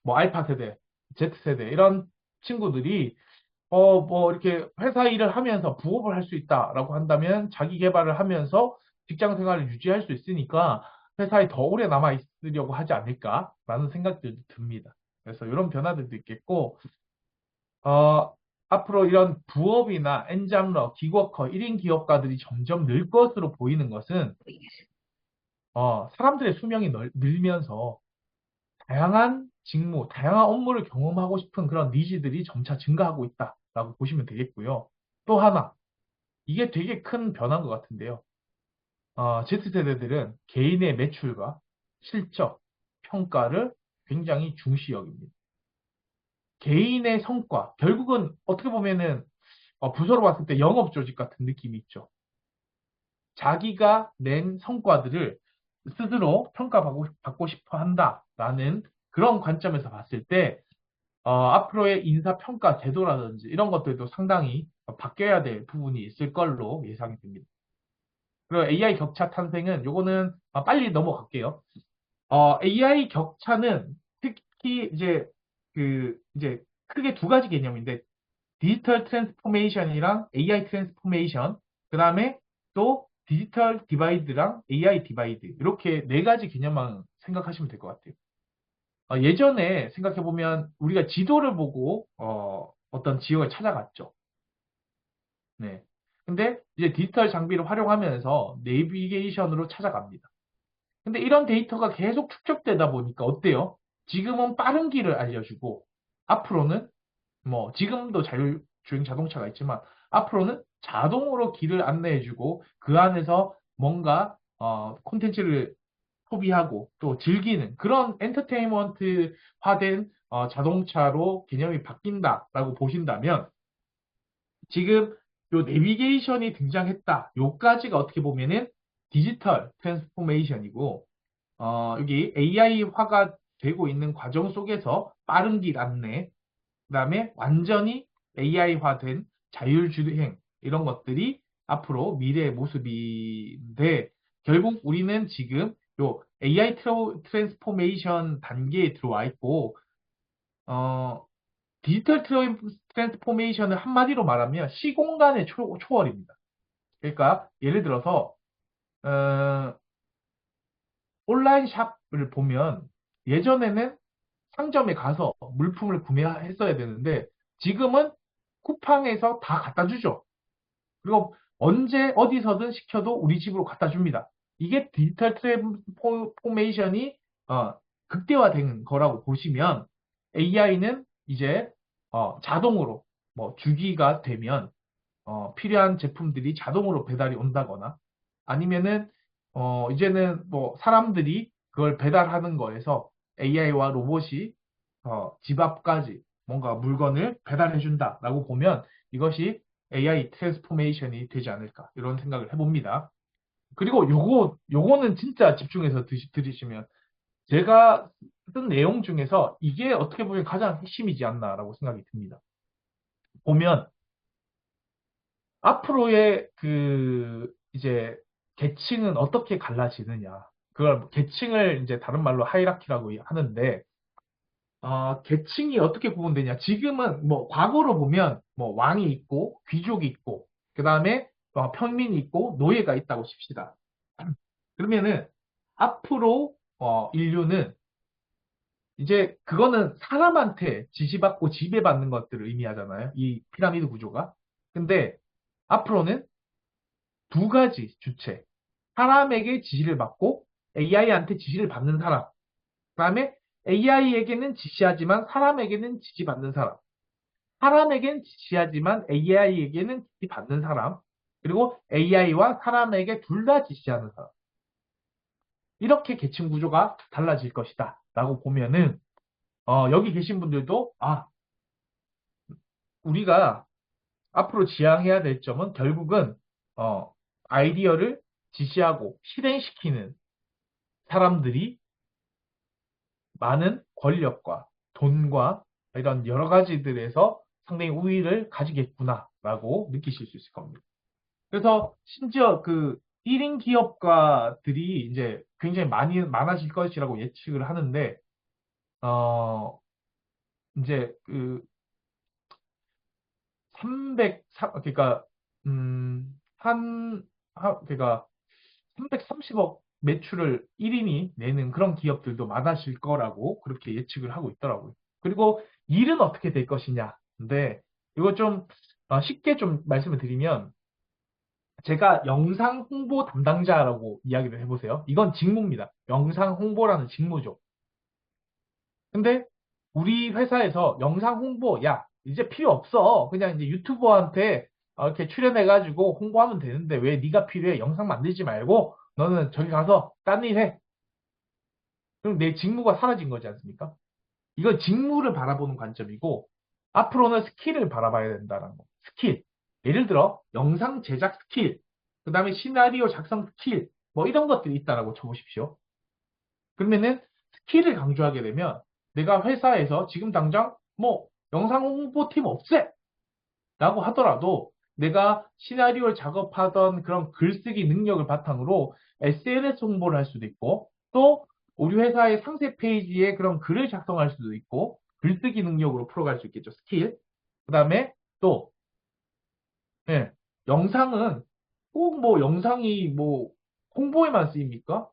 Speaker 3: 알파 세대, Z 세대 이런 친구들이 이렇게 회사 일을 하면서 부업을 할 수 있다라고 한다면 자기 개발을 하면서 직장 생활을 유지할 수 있으니까 회사에 더 오래 남아 있으려고 하지 않을까라는 생각들도 듭니다. 그래서 이런 변화들도 있겠고, 앞으로 이런 부업이나 엔잡러, 기워커, 1인 기업가들이 점점 늘 것으로 보이는 것은 사람들의 수명이 늘면서 다양한 직무, 다양한 업무를 경험하고 싶은 그런 니즈들이 점차 증가하고 있다라고 보시면 되겠고요. 또 하나, 이게 되게 큰 변화인 것 같은데요. Z세대들은 개인의 매출과 실적, 평가를 굉장히 중시 여깁니다. 개인의 성과, 결국은 어떻게 보면은 부서로 봤을 때 영업 조직 같은 느낌이 있죠. 자기가 낸 성과들을 스스로 평가받고 싶어 한다라는 그런 관점에서 봤을 때 앞으로의 인사평가 제도라든지 이런 것들도 상당히 바뀌어야 될 부분이 있을 걸로 예상이 됩니다. 그리고 AI 격차 탄생은 요거는 빨리 넘어갈게요. AI 격차는 특히 이제 크게 두 가지 개념인데 디지털 트랜스포메이션이랑 AI 트랜스포메이션, 그 다음에 또 디지털 디바이드랑 AI 디바이드 이렇게 네 가지 개념만 생각하시면 될 것 같아요. 예전에 생각해보면 우리가 지도를 보고 어떤 지역을 찾아갔죠. 네. 근데 이제 디지털 장비를 활용하면서 내비게이션으로 찾아갑니다. 근데 이런 데이터가 계속 축적되다 보니까 어때요? 지금은 빠른 길을 알려주고 앞으로는 뭐 지금도 자율주행 자동차가 있지만 앞으로는 자동으로 길을 안내해주고 그 안에서 뭔가 콘텐츠를 소비하고 또 즐기는 그런 엔터테인먼트화된 자동차로 개념이 바뀐다라고 보신다면 지금 요 내비게이션이 등장했다. 요까지가 어떻게 보면은 디지털 트랜스포메이션이고 여기 AI화가 되고 있는 과정 속에서 빠른 길 안내, 그다음에 완전히 AI화된 자율주행 이런 것들이 앞으로 미래의 모습인데 결국 우리는 지금 요 AI 트랜스포메이션 단계에 들어와 있고 어, 디지털 트랜스포메이션을 한마디로 말하면 시공간의 초월입니다. 그러니까 예를 들어서 어, 온라인 샵을 보면 예전에는 상점에 가서 물품을 구매했어야 되는데 지금은 쿠팡에서 다 갖다 주죠. 그리고 언제 어디서든 시켜도 우리 집으로 갖다 줍니다. 이게 디지털 트랜스포메이션이 극대화된 거라고 보시면 AI는 이제 자동으로 뭐 주기가 되면 필요한 제품들이 자동으로 배달이 온다거나 아니면은 이제는 뭐 사람들이 그걸 배달하는 거에서 AI와 로봇이 집 앞까지 뭔가 물건을 배달해 준다라고 보면 이것이 AI 트랜스포메이션이 되지 않을까 이런 생각을 해봅니다. 그리고 요거는 진짜 집중해서 들으시면 제가 쓴 내용 중에서 이게 어떻게 보면 가장 핵심이지 않나라고 생각이 듭니다. 보면 앞으로의 이제 계층은 어떻게 갈라지느냐. 그걸 계층을 이제 다른 말로 하이라키라고 하는데, 계층이 어떻게 구분되냐. 지금은 뭐 과거로 보면 뭐 왕이 있고 귀족이 있고, 그 다음에 평민이 있고 노예가 있다고 칩시다. 그러면은 앞으로 인류는 이제 그거는 사람한테 지시받고 지배받는 것들을 의미하잖아요. 이 피라미드 구조가. 근데 앞으로는 두 가지 주체. 사람에게 지시를 받고 AI한테 지시를 받는 사람. 그다음에 AI에게는 지시하지만 사람에게는 지시받는 사람. 사람에게는 지시하지만 AI에게는 지시받는 사람. 그리고 AI와 사람에게 둘 다 지시하는 사람. 이렇게 계층 구조가 달라질 것이다. 라고 보면은 여기 계신 분들도 우리가 앞으로 지향해야 될 점은 결국은 어, 아이디어를 지시하고 실행시키는 사람들이 많은 권력과 돈과 이런 여러 가지들에서 상당히 우위를 가지겠구나라고 느끼실 수 있을 겁니다. 그래서 심지어 그 1인 기업가들이 이제 굉장히 많아질 것이라고 예측을 하는데, 어, 이제 그 그러니까, 그러니까 330억 매출을 1인이 내는 그런 기업들도 많아질 거라고 그렇게 예측을 하고 있더라고요. 그리고 일은 어떻게 될 것이냐. 근데 이거 좀 쉽게 좀 말씀을 드리면 제가 영상 홍보 담당자라고 이야기를 해보세요. 이건 직무입니다. 영상 홍보라는 직무죠. 근데 우리 회사에서 영상 홍보, 야, 이제 필요 없어. 그냥 이제 유튜버한테 이렇게 출연해가지고 홍보하면 되는데 왜 네가 필요해? 영상 만들지 말고 너는 저기 가서 딴 일 해. 그럼 내 직무가 사라진 거지 않습니까? 이건 직무를 바라보는 관점이고 앞으로는 스킬을 바라봐야 된다는 거. 스킬. 예를 들어 영상 제작 스킬, 그 다음에 시나리오 작성 스킬, 뭐 이런 것들이 있다라고 쳐보십시오. 그러면은 스킬을 강조하게 되면 내가 회사에서 지금 당장 뭐 영상 홍보팀 없애! 라고 하더라도 내가 시나리오를 작업하던 그런 글쓰기 능력을 바탕으로 SNS 홍보를 할 수도 있고 또 우리 회사의 상세 페이지에 그런 글을 작성할 수도 있고 글쓰기 능력으로 풀어갈 수 있겠죠. 스킬. 그 다음에 또 예, 영상은 꼭 뭐 영상이 뭐 홍보에만 쓰입니까?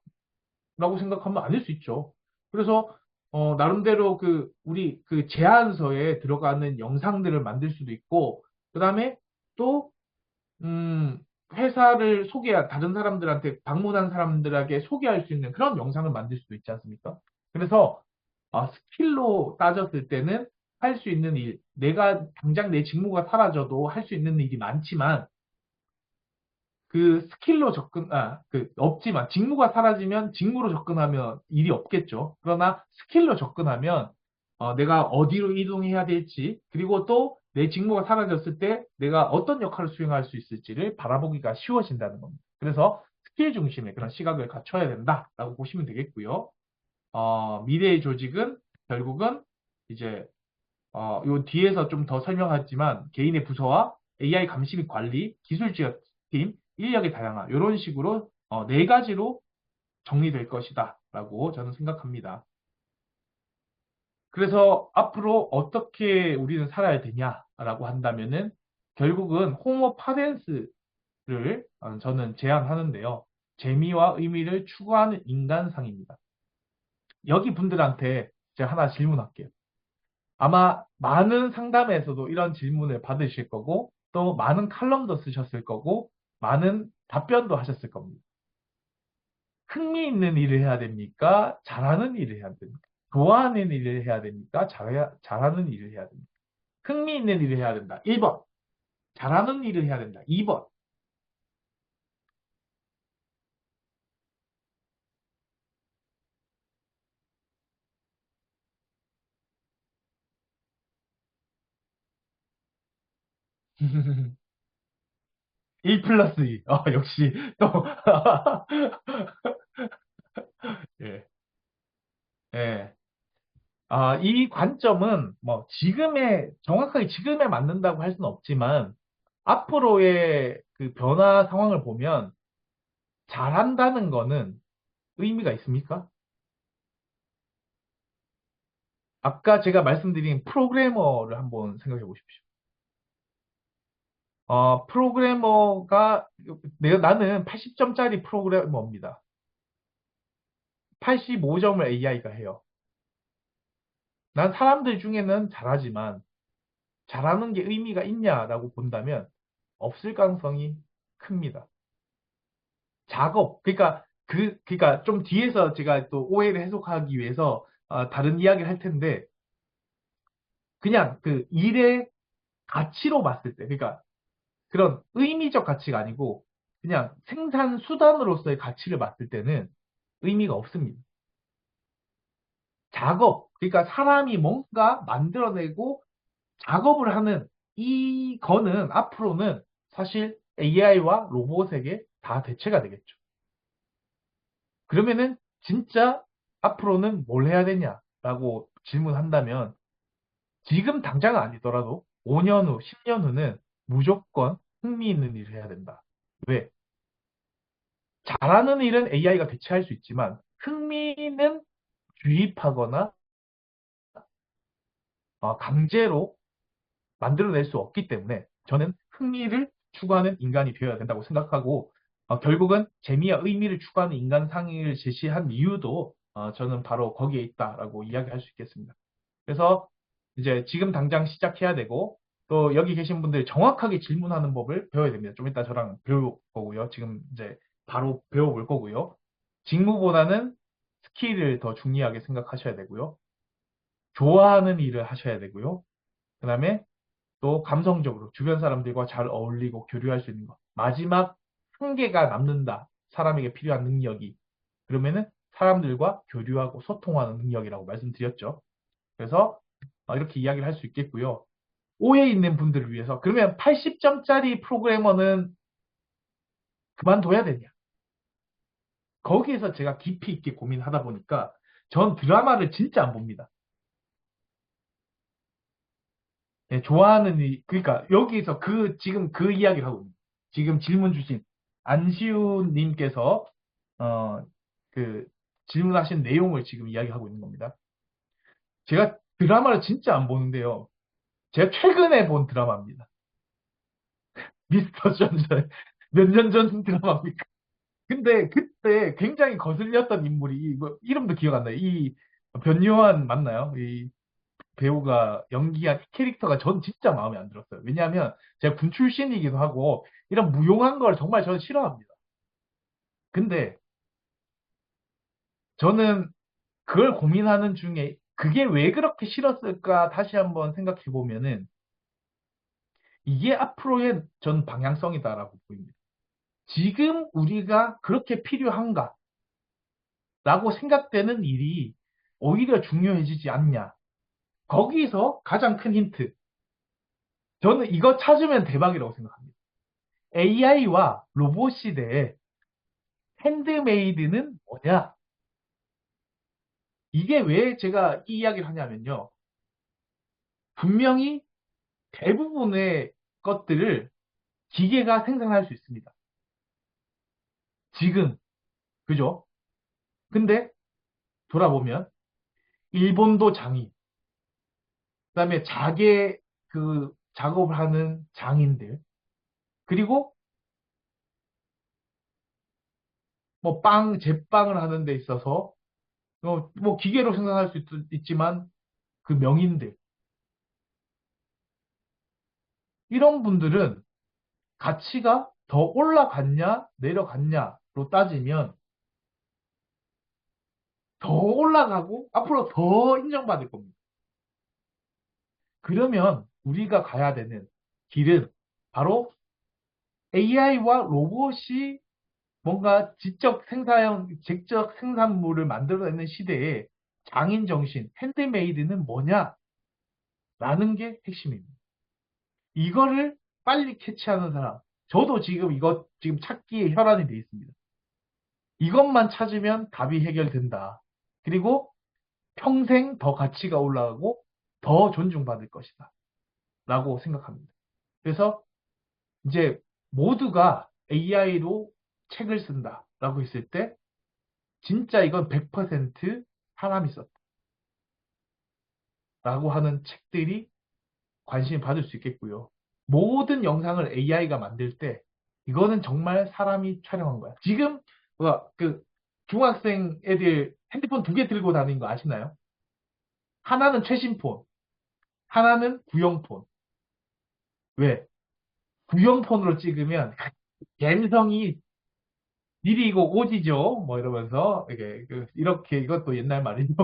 Speaker 3: 라고 생각하면 아닐 수 있죠. 그래서 나름대로 우리 제안서에 들어가는 영상들을 만들 수도 있고 그다음에 또 회사를 다른 사람들한테 방문한 사람들에게 소개할 수 있는 그런 영상을 만들 수도 있지 않습니까? 그래서 스킬로 따졌을 때는 할 수 있는 일, 내가 당장 내 직무가 사라져도 할 수 있는 일이 많지만 그 스킬로 없지만, 직무가 사라지면 직무로 접근하면 일이 없겠죠. 그러나 스킬로 접근하면, 내가 어디로 이동해야 될지, 그리고 또 내 직무가 사라졌을 때 내가 어떤 역할을 수행할 수 있을지를 바라보기가 쉬워진다는 겁니다. 그래서 스킬 중심의 그런 시각을 갖춰야 된다라고 보시면 되겠고요. 미래의 조직은 결국은 이제 요 뒤에서 좀 더 설명하지만 개인의 부서와 AI 감시 및 관리, 기술 지원팀, 인력의 다양화 이런 식으로 네 가지로 정리될 것이다 라고 저는 생각합니다. 그래서 앞으로 어떻게 우리는 살아야 되냐라고 한다면은 결국은 호모 파덴스를 저는 제안하는데요. 재미와 의미를 추구하는 인간상입니다. 여기 분들한테 제가 하나 질문할게요. 아마 많은 상담에서도 이런 질문을 받으실 거고, 또 많은 칼럼도 쓰셨을 거고, 많은 답변도 하셨을 겁니다. 흥미있는 일을 해야 됩니까? 잘하는 일을 해야 됩니까? 좋아하는 일을 해야 됩니까? 잘하는 일을 해야 됩니까? 흥미있는 일을 해야 된다. 1번. 잘하는 일을 해야 된다. 2번. 1 플러스 2. 역시 또 예. 예. 이 관점은 뭐 정확하게 지금에 맞는다고 할 수는 없지만 앞으로의 그 변화 상황을 보면 잘한다는 거는 의미가 있습니까? 아까 제가 말씀드린 프로그래머를 한번 생각해 보십시오. 프로그래머가 나는 80점짜리 프로그래머입니다. 85점을 AI가 해요. 난 사람들 중에는 잘하지만 잘하는 게 의미가 있냐라고 본다면 없을 가능성이 큽니다. 작업, 그러니까 좀 뒤에서 제가 또 오해를 해소하기 위해서 다른 이야기를 할 텐데, 그냥 그 일의 가치로 봤을 때, 그러니까 그런 의미적 가치가 아니고, 그냥 생산 수단으로서의 가치를 봤을 때는 의미가 없습니다. 그러니까 사람이 뭔가 만들어내고 작업을 하는 이거는 앞으로는 사실 AI와 로봇에게 다 대체가 되겠죠. 그러면은 진짜 앞으로는 뭘 해야 되냐라고 질문한다면 지금 당장은 아니더라도 5년 후, 10년 후는 무조건 흥미 있는 일을 해야 된다. 왜? 잘하는 일은 AI가 대체할 수 있지만 흥미는 주입하거나 강제로 만들어낼 수 없기 때문에 저는 흥미를 추구하는 인간이 되어야 된다고 생각하고 결국은 재미와 의미를 추구하는 인간상을 제시한 이유도 저는 바로 거기에 있다라고 이야기할 수 있겠습니다. 그래서 이제 지금 당장 시작해야 되고 또 여기 계신 분들 정확하게 질문하는 법을 배워야 됩니다. 좀 이따 저랑 배울 거고요. 지금 이제 바로 배워볼 거고요. 직무보다는 스킬을 더 중요하게 생각하셔야 되고요. 좋아하는 일을 하셔야 되고요. 그 다음에 또 감성적으로 주변 사람들과 잘 어울리고 교류할 수 있는 것. 마지막 한 개가 남는다. 사람에게 필요한 능력이. 그러면은 사람들과 교류하고 소통하는 능력이라고 말씀드렸죠. 그래서 이렇게 이야기를 할 수 있겠고요. 오해 있는 분들을 위해서 그러면 80점짜리 프로그래머는 그만둬야 되냐? 거기에서 제가 깊이 있게 고민하다 보니까 전 드라마를 진짜 안 봅니다. 네, 좋아하는 그러니까 여기서 지금 그 이야기를 하고 있습니다. 지금 질문 주신 안시우 님께서 어, 그 질문하신 내용을 지금 이야기하고 있는 겁니다. 제가 드라마를 진짜 안 보는데요. 제가 최근에 본 드라마입니다. 미스터 존슨. 몇 년 전 드라마입니까? 근데 그때 굉장히 거슬렸던 인물이 뭐 이름도 기억 안 나요. 이 변요한 맞나요? 이 배우가 연기한 이 캐릭터가 전 진짜 마음에 안 들었어요. 왜냐하면 제가 군 출신이기도 하고 이런 무용한 걸 정말 저는 싫어합니다. 근데 저는 그걸 고민하는 중에 그게 왜 그렇게 싫었을까 다시 한번 생각해 보면은 이게 앞으로의 전 방향성이다라고 보입니다. 지금 우리가 그렇게 필요한가? 라고 생각되는 일이 오히려 중요해지지 않냐. 거기서 가장 큰 힌트. 저는 이거 찾으면 대박이라고 생각합니다. AI와 로봇 시대에 핸드메이드는 뭐냐? 이게 왜 제가 이 이야기를 하냐면요. 분명히 대부분의 것들을 기계가 생산할 수 있습니다. 지금, 그죠? 근데 돌아보면 일본도 장인, 그다음에 자개 그 작업을 하는 장인들, 그리고 뭐 제빵을 하는 데 있어서 뭐 기계로 생산할 수 있지만 그 명인들 이런 분들은 가치가 더 올라갔냐 내려갔냐로 따지면 더 올라가고 앞으로 더 인정받을 겁니다. 그러면 우리가 가야 되는 길은 바로 AI와 로봇이 뭔가 직접 생산물을 만들어내는 시대에 장인 정신, 핸드메이드는 뭐냐라는 게 핵심입니다. 이거를 빨리 캐치하는 사람. 저도 지금 이거 지금 찾기에 혈안이 돼 있습니다. 이것만 찾으면 답이 해결된다. 그리고 평생 더 가치가 올라가고 더 존중받을 것이다. 라고 생각합니다. 그래서 이제 모두가 AI로 책을 쓴다. 라고 했을 때 진짜 이건 100% 사람이 썼다. 라고 하는 책들이 관심을 받을 수 있겠고요. 모든 영상을 AI가 만들 때 이거는 정말 사람이 촬영한 거야. 지금 그 중학생 애들 핸드폰 두 개 들고 다니는 거 아시나요? 하나는 최신폰, 하나는 구형폰. 왜? 구형폰으로 찍으면 감성이 느리고 오지죠. 뭐 이러면서 이렇게 이것도 옛날 말이죠.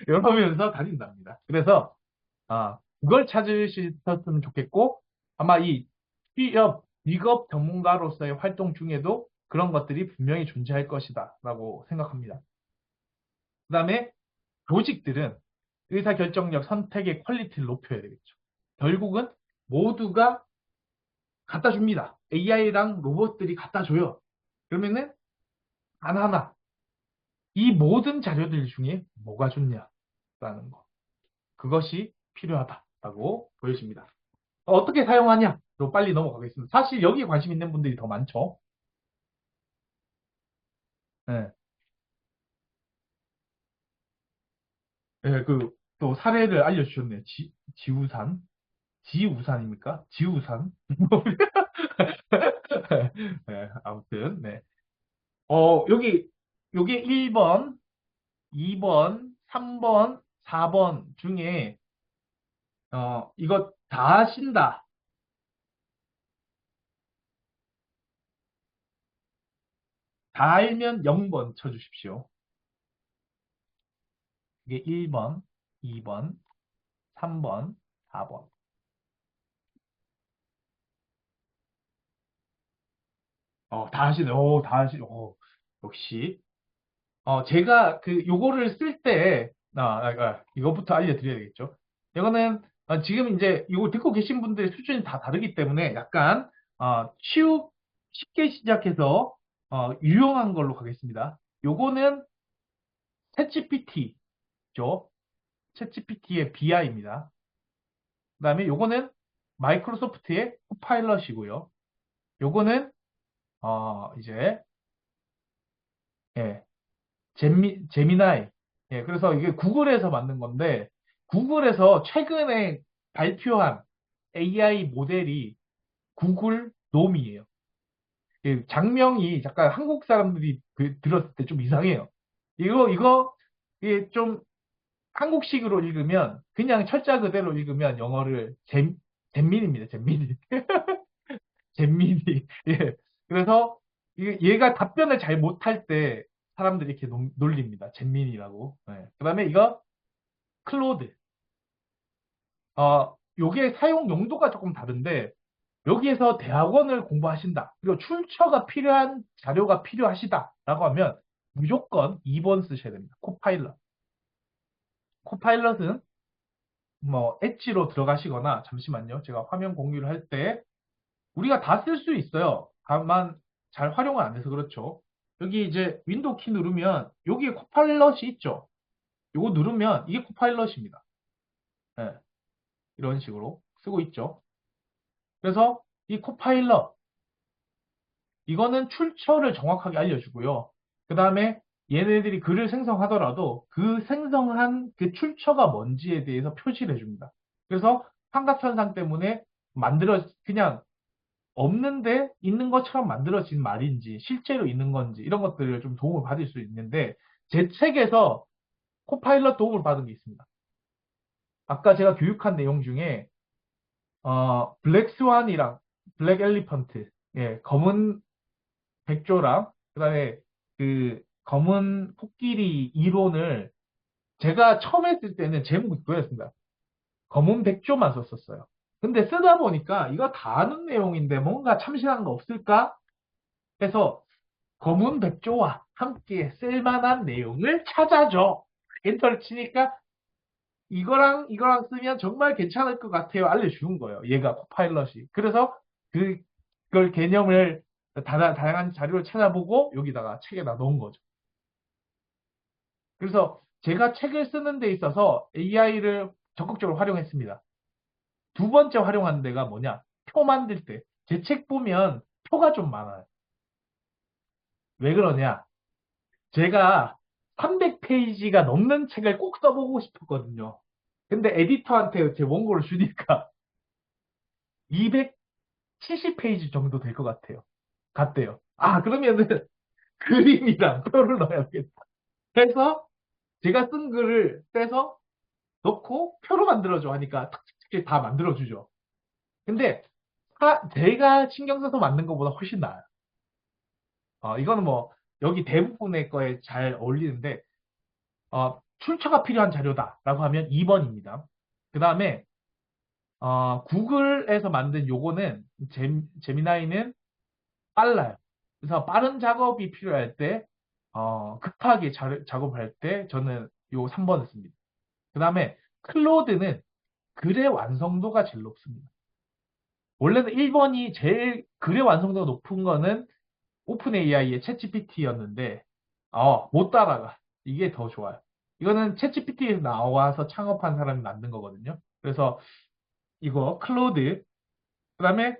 Speaker 3: 이러면서 다닌답니다. 그래서 그걸 찾으셨으면 좋겠고 아마 이 취업, 직업 전문가로서의 활동 중에도 그런 것들이 분명히 존재할 것이다 라고 생각합니다. 그 다음에 조직들은 의사결정력, 선택의 퀄리티를 높여야 되겠죠. 결국은 모두가 갖다 줍니다. AI랑 로봇들이 갖다 줘요. 그러면은 하나하나 이 모든 자료들 중에 뭐가 좋냐라는 거. 그것이 필요하다라고 보여집니다. 어떻게 사용하냐로 빨리 넘어가겠습니다. 사실 여기에 관심 있는 분들이 더 많죠. 네. 네, 또 사례를 알려주셨네요. 지우산? 지우산입니까? 지우산? 네, 아무튼, 네. 요게 1번, 2번, 3번, 4번 중에, 이것 다 아신다. 다 알면 0번 쳐주십시오. 이게 1번, 2번, 3번, 4번. 다 아시네. 다 아시네. 역시. 제가 요거를 쓸 때, 이거부터 알려드려야겠죠. 이거는, 지금 이제 이거 듣고 계신 분들의 수준이 다 다르기 때문에 약간, 쉽게 시작해서, 유용한 걸로 가겠습니다. 요거는 챗GPT죠. 챗GPT의 BI입니다. 그 다음에 요거는 마이크로소프트의 코파일럿이고요. 요거는, 이제, 예, 제미나이. 예, 그래서 이게 구글에서 만든 건데, 구글에서 최근에 발표한 AI 모델이 구글 놈이에요. 장명이 약간 한국 사람들이 들었을 때 좀 이상해요. 이게 좀 한국식으로 읽으면, 그냥 철자 그대로 읽으면 영어를 잼민입니다, 잼민이. 잼민이. 예. 그래서 얘가 답변을 잘 못할 때 사람들이 이렇게 놀립니다. 잼민이라고. 예. 그다음에 이거 클로드. 요게 사용 용도가 조금 다른데 여기에서 대학원을 공부하신다. 그리고 출처가 필요한 자료가 필요하시다라고 하면 무조건 2번 쓰셔야 됩니다. 코파일럿. 코파일럿은 뭐 엣지로 들어가시거나 잠시만요. 제가 화면 공유를 할 때 우리가 다 쓸 수 있어요. 다만 잘 활용을 안 해서 그렇죠. 여기 이제 윈도우 키 누르면 여기에 코파일럿이 있죠. 요거 누르면 이게 코파일럿입니다. 예, 이런 식으로 쓰고 있죠. 그래서 이 코파일럿 이거는 출처를 정확하게 알려주고요. 그 다음에 얘네들이 글을 생성하더라도 그 생성한 그 출처가 뭔지에 대해서 표시를 해줍니다. 그래서 삼각현상 때문에 그냥 없는데 있는 것처럼 만들어진 말인지 실제로 있는 건지 이런 것들을 좀 도움을 받을 수 있는데 제 책에서 코파일럿 도움을 받은 게 있습니다. 아까 제가 교육한 내용 중에 블랙 스완이랑 블랙 엘리펀트, 예, 검은 백조랑 그다음에 그 검은 코끼리 이론을 제가 처음 했을 때는 제목이 그거였습니다. 검은 백조만 썼었어요. 근데 쓰다 보니까 이거 다 아는 내용인데 뭔가 참신한 거 없을까 해서 검은 백조와 함께 쓸만한 내용을 찾아줘. 엔터를 치니까 이거랑 쓰면 정말 괜찮을 것 같아요. 알려주는 거예요. 얘가 코파일럿이. 그래서 그걸 개념을 다양한 자료를 찾아보고 여기다가 책에다 넣은 거죠. 그래서 제가 책을 쓰는 데 있어서 AI를 적극적으로 활용했습니다. 두 번째 활용하는 데가 뭐냐? 표 만들 때. 제 책 보면 표가 좀 많아요. 왜 그러냐? 제가 300페이지가 넘는 책을 꼭 써보고 싶었거든요. 근데 에디터한테 제 원고를 주니까 270페이지 정도 될 것 같대요. 그러면은 그림이랑 표를 넣어야겠다. 해서 제가 쓴 글을 떼서 넣고 표로 만들어줘 하니까 탁탁탁 다 만들어주죠. 근데 제가 신경 써서 만든 것보다 훨씬 나아요. 이거는 뭐 여기 대부분의 거에 잘 어울리는데 출처가 필요한 자료다라고 하면 2번입니다. 그 다음에 구글에서 만든 요거는 제미나이는 빨라요. 그래서 빠른 작업이 필요할 때 급하게 작업할 때 저는 요 3번을 씁니다. 그 다음에 클로드는 글의 완성도가 제일 높습니다. 원래는 1번이 제일 글의 완성도가 높은 거는 오픈 AI의 챗GPT였는데 못 따라가. 이게 더 좋아요. 이거는 챗GPT에서 나와서 창업한 사람이 만든 거거든요. 그래서 이거 클로드 그다음에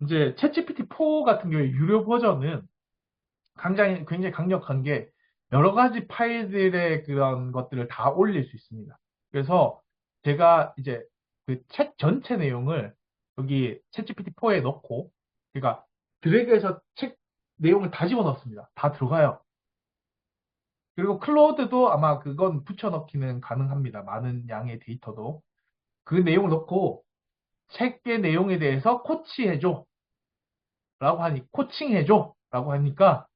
Speaker 3: 이제 챗GPT 4 같은 경우에 유료 버전은 굉장히 강력한 게 여러 가지 파일들의 그런 것들을 다 올릴 수 있습니다. 그래서 제가 이제 그 책 전체 내용을 여기 챗GPT 4에 넣고 그러니까 드래그해서 책 내용을 다 집어넣습니다. 다 들어가요. 그리고 클로드도 아마 그건 붙여넣기는 가능합니다. 많은 양의 데이터도. 그 내용을 넣고 책의 내용에 대해서 코칭해줘 라고 하니까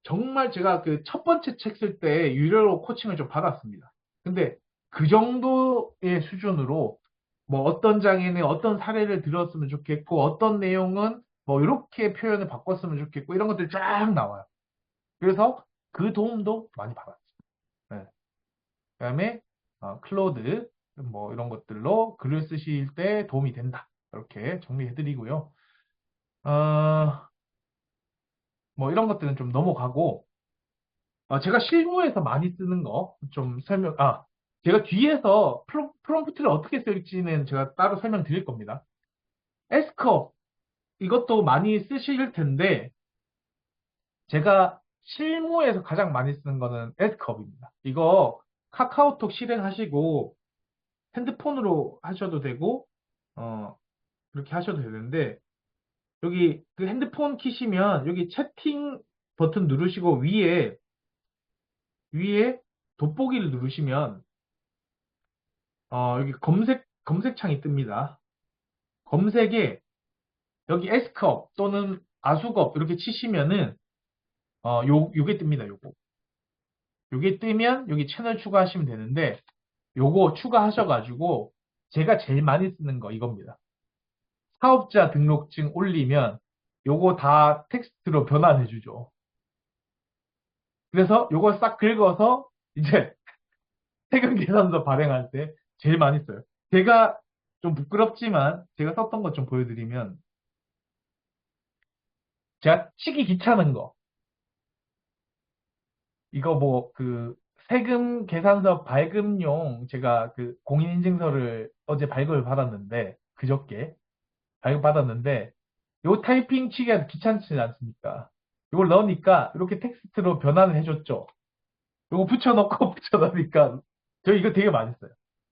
Speaker 3: 정말 제가 그 첫 번째 책 쓸 때 유료로 코칭을 좀 받았습니다. 근데 그 정도의 수준으로 뭐 어떤 장에는 어떤 사례를 들었으면 좋겠고 어떤 내용은 뭐 이렇게 표현을 바꿨으면 좋겠고 이런 것들이 쫙 나와요. 그래서 그 도움도 많이 받았어요. 네. 그다음에 클로드 뭐 이런 것들로 글을 쓰실 때 도움이 된다. 이렇게 정리해드리고요. 어, 뭐 이런 것들은 좀 넘어가고 제가 실무에서 많이 쓰는 거 좀 제가 뒤에서 프롬프트를 어떻게 쓸지는 제가 따로 설명드릴 겁니다. 에스커 이것도 많이 쓰실 텐데 제가 실무에서 가장 많이 쓰는 거는 에스컵입니다. 이거 카카오톡 실행하시고 핸드폰으로 하셔도 되고 어, 그렇게 하셔도 되는데 여기 그 핸드폰 키시면 여기 채팅 버튼 누르시고 위에 돋보기를 누르시면 여기 검색창이 뜹니다. 검색에 여기 에스컵 또는 아수겁 이렇게 치시면은 요게 뜹니다. 요게 뜨면 여기 채널 추가하시면 되는데 요거 추가하셔가지고 제가 제일 많이 쓰는 거 이겁니다. 사업자 등록증 올리면 요거 다 텍스트로 변환해주죠. 그래서 요거 싹 긁어서 이제 세금 계산서 발행할 때 제일 많이 써요. 제가 좀 부끄럽지만 제가 썼던 것 좀 보여드리면 제가 치기 귀찮은 거 이거 뭐 그 세금 계산서 발급용 제가 그 공인인증서를 어제 발급을 받았는데 그저께 발급받았는데 요 타이핑 치기가 귀찮지 않습니까? 이걸 넣으니까 이렇게 텍스트로 변환을 해줬죠. 요거 붙여넣고 붙여넣으니까 저 이거 되게 많이 써요.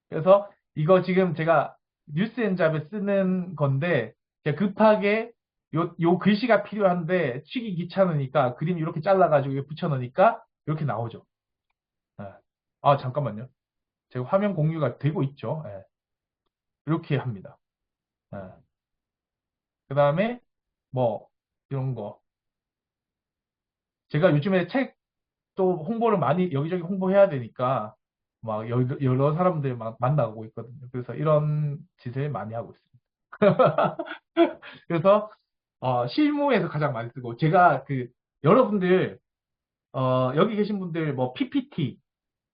Speaker 3: 그래서 이거 지금 제가 뉴스엔잡에 쓰는 건데 제가 급하게 요 글씨가 필요한데 치기 귀찮으니까 그림 이렇게 잘라가지고 이거 붙여넣으니까 이렇게 나오죠. 예. 잠깐만요. 제가 화면 공유가 되고 있죠. 예. 이렇게 합니다. 그 다음에 뭐 이런 거 제가 요즘에 책 또 홍보를 많이 여기저기 홍보해야 되니까 막 여러 사람들 막 만나고 있거든요. 그래서 이런 짓을 많이 하고 있습니다. 그래서 실무에서 가장 많이 쓰고 제가 그 여러분들 여기 계신 분들 뭐 PPT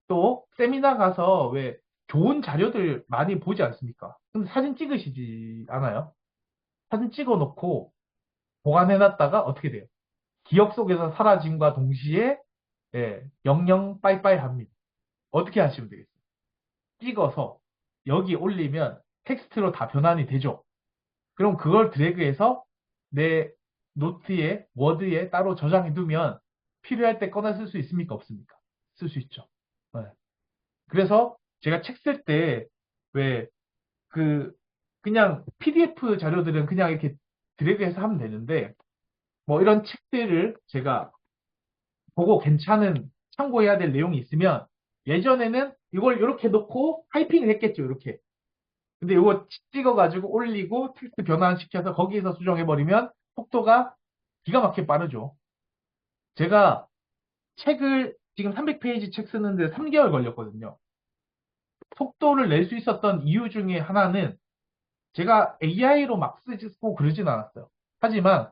Speaker 3: 또 세미나 가서 왜 좋은 자료들 많이 보지 않습니까? 근데 사진 찍으시지 않아요? 사진 찍어 놓고 보관해 놨다가 어떻게 돼요? 기억 속에서 사라짐과 동시에 영영 빠이빠이 합니다. 어떻게 하시면 되겠어요? 찍어서 여기 올리면 텍스트로 다 변환이 되죠. 그럼 그걸 드래그해서 내 노트에, 워드에 따로 저장해 두면 필요할 때 꺼내 쓸 수 있습니까? 없습니까? 쓸 수 있죠. 네. 그래서 제가 책 쓸 때 왜 그 그냥 PDF 자료들은 그냥 이렇게 드래그해서 하면 되는데 뭐 이런 책들을 제가 보고 괜찮은 참고해야 될 내용이 있으면 예전에는 이걸 이렇게 놓고 타이핑을 했겠죠. 이렇게. 근데 이거 찍어가지고 올리고 텍스트 변환시켜서 거기에서 수정해버리면 속도가 기가 막히게 빠르죠. 제가 책을 지금 300페이지 책 쓰는데 3개월 걸렸거든요. 속도를 낼 수 있었던 이유 중에 하나는 제가 AI로 막 쓰고 그러진 않았어요. 하지만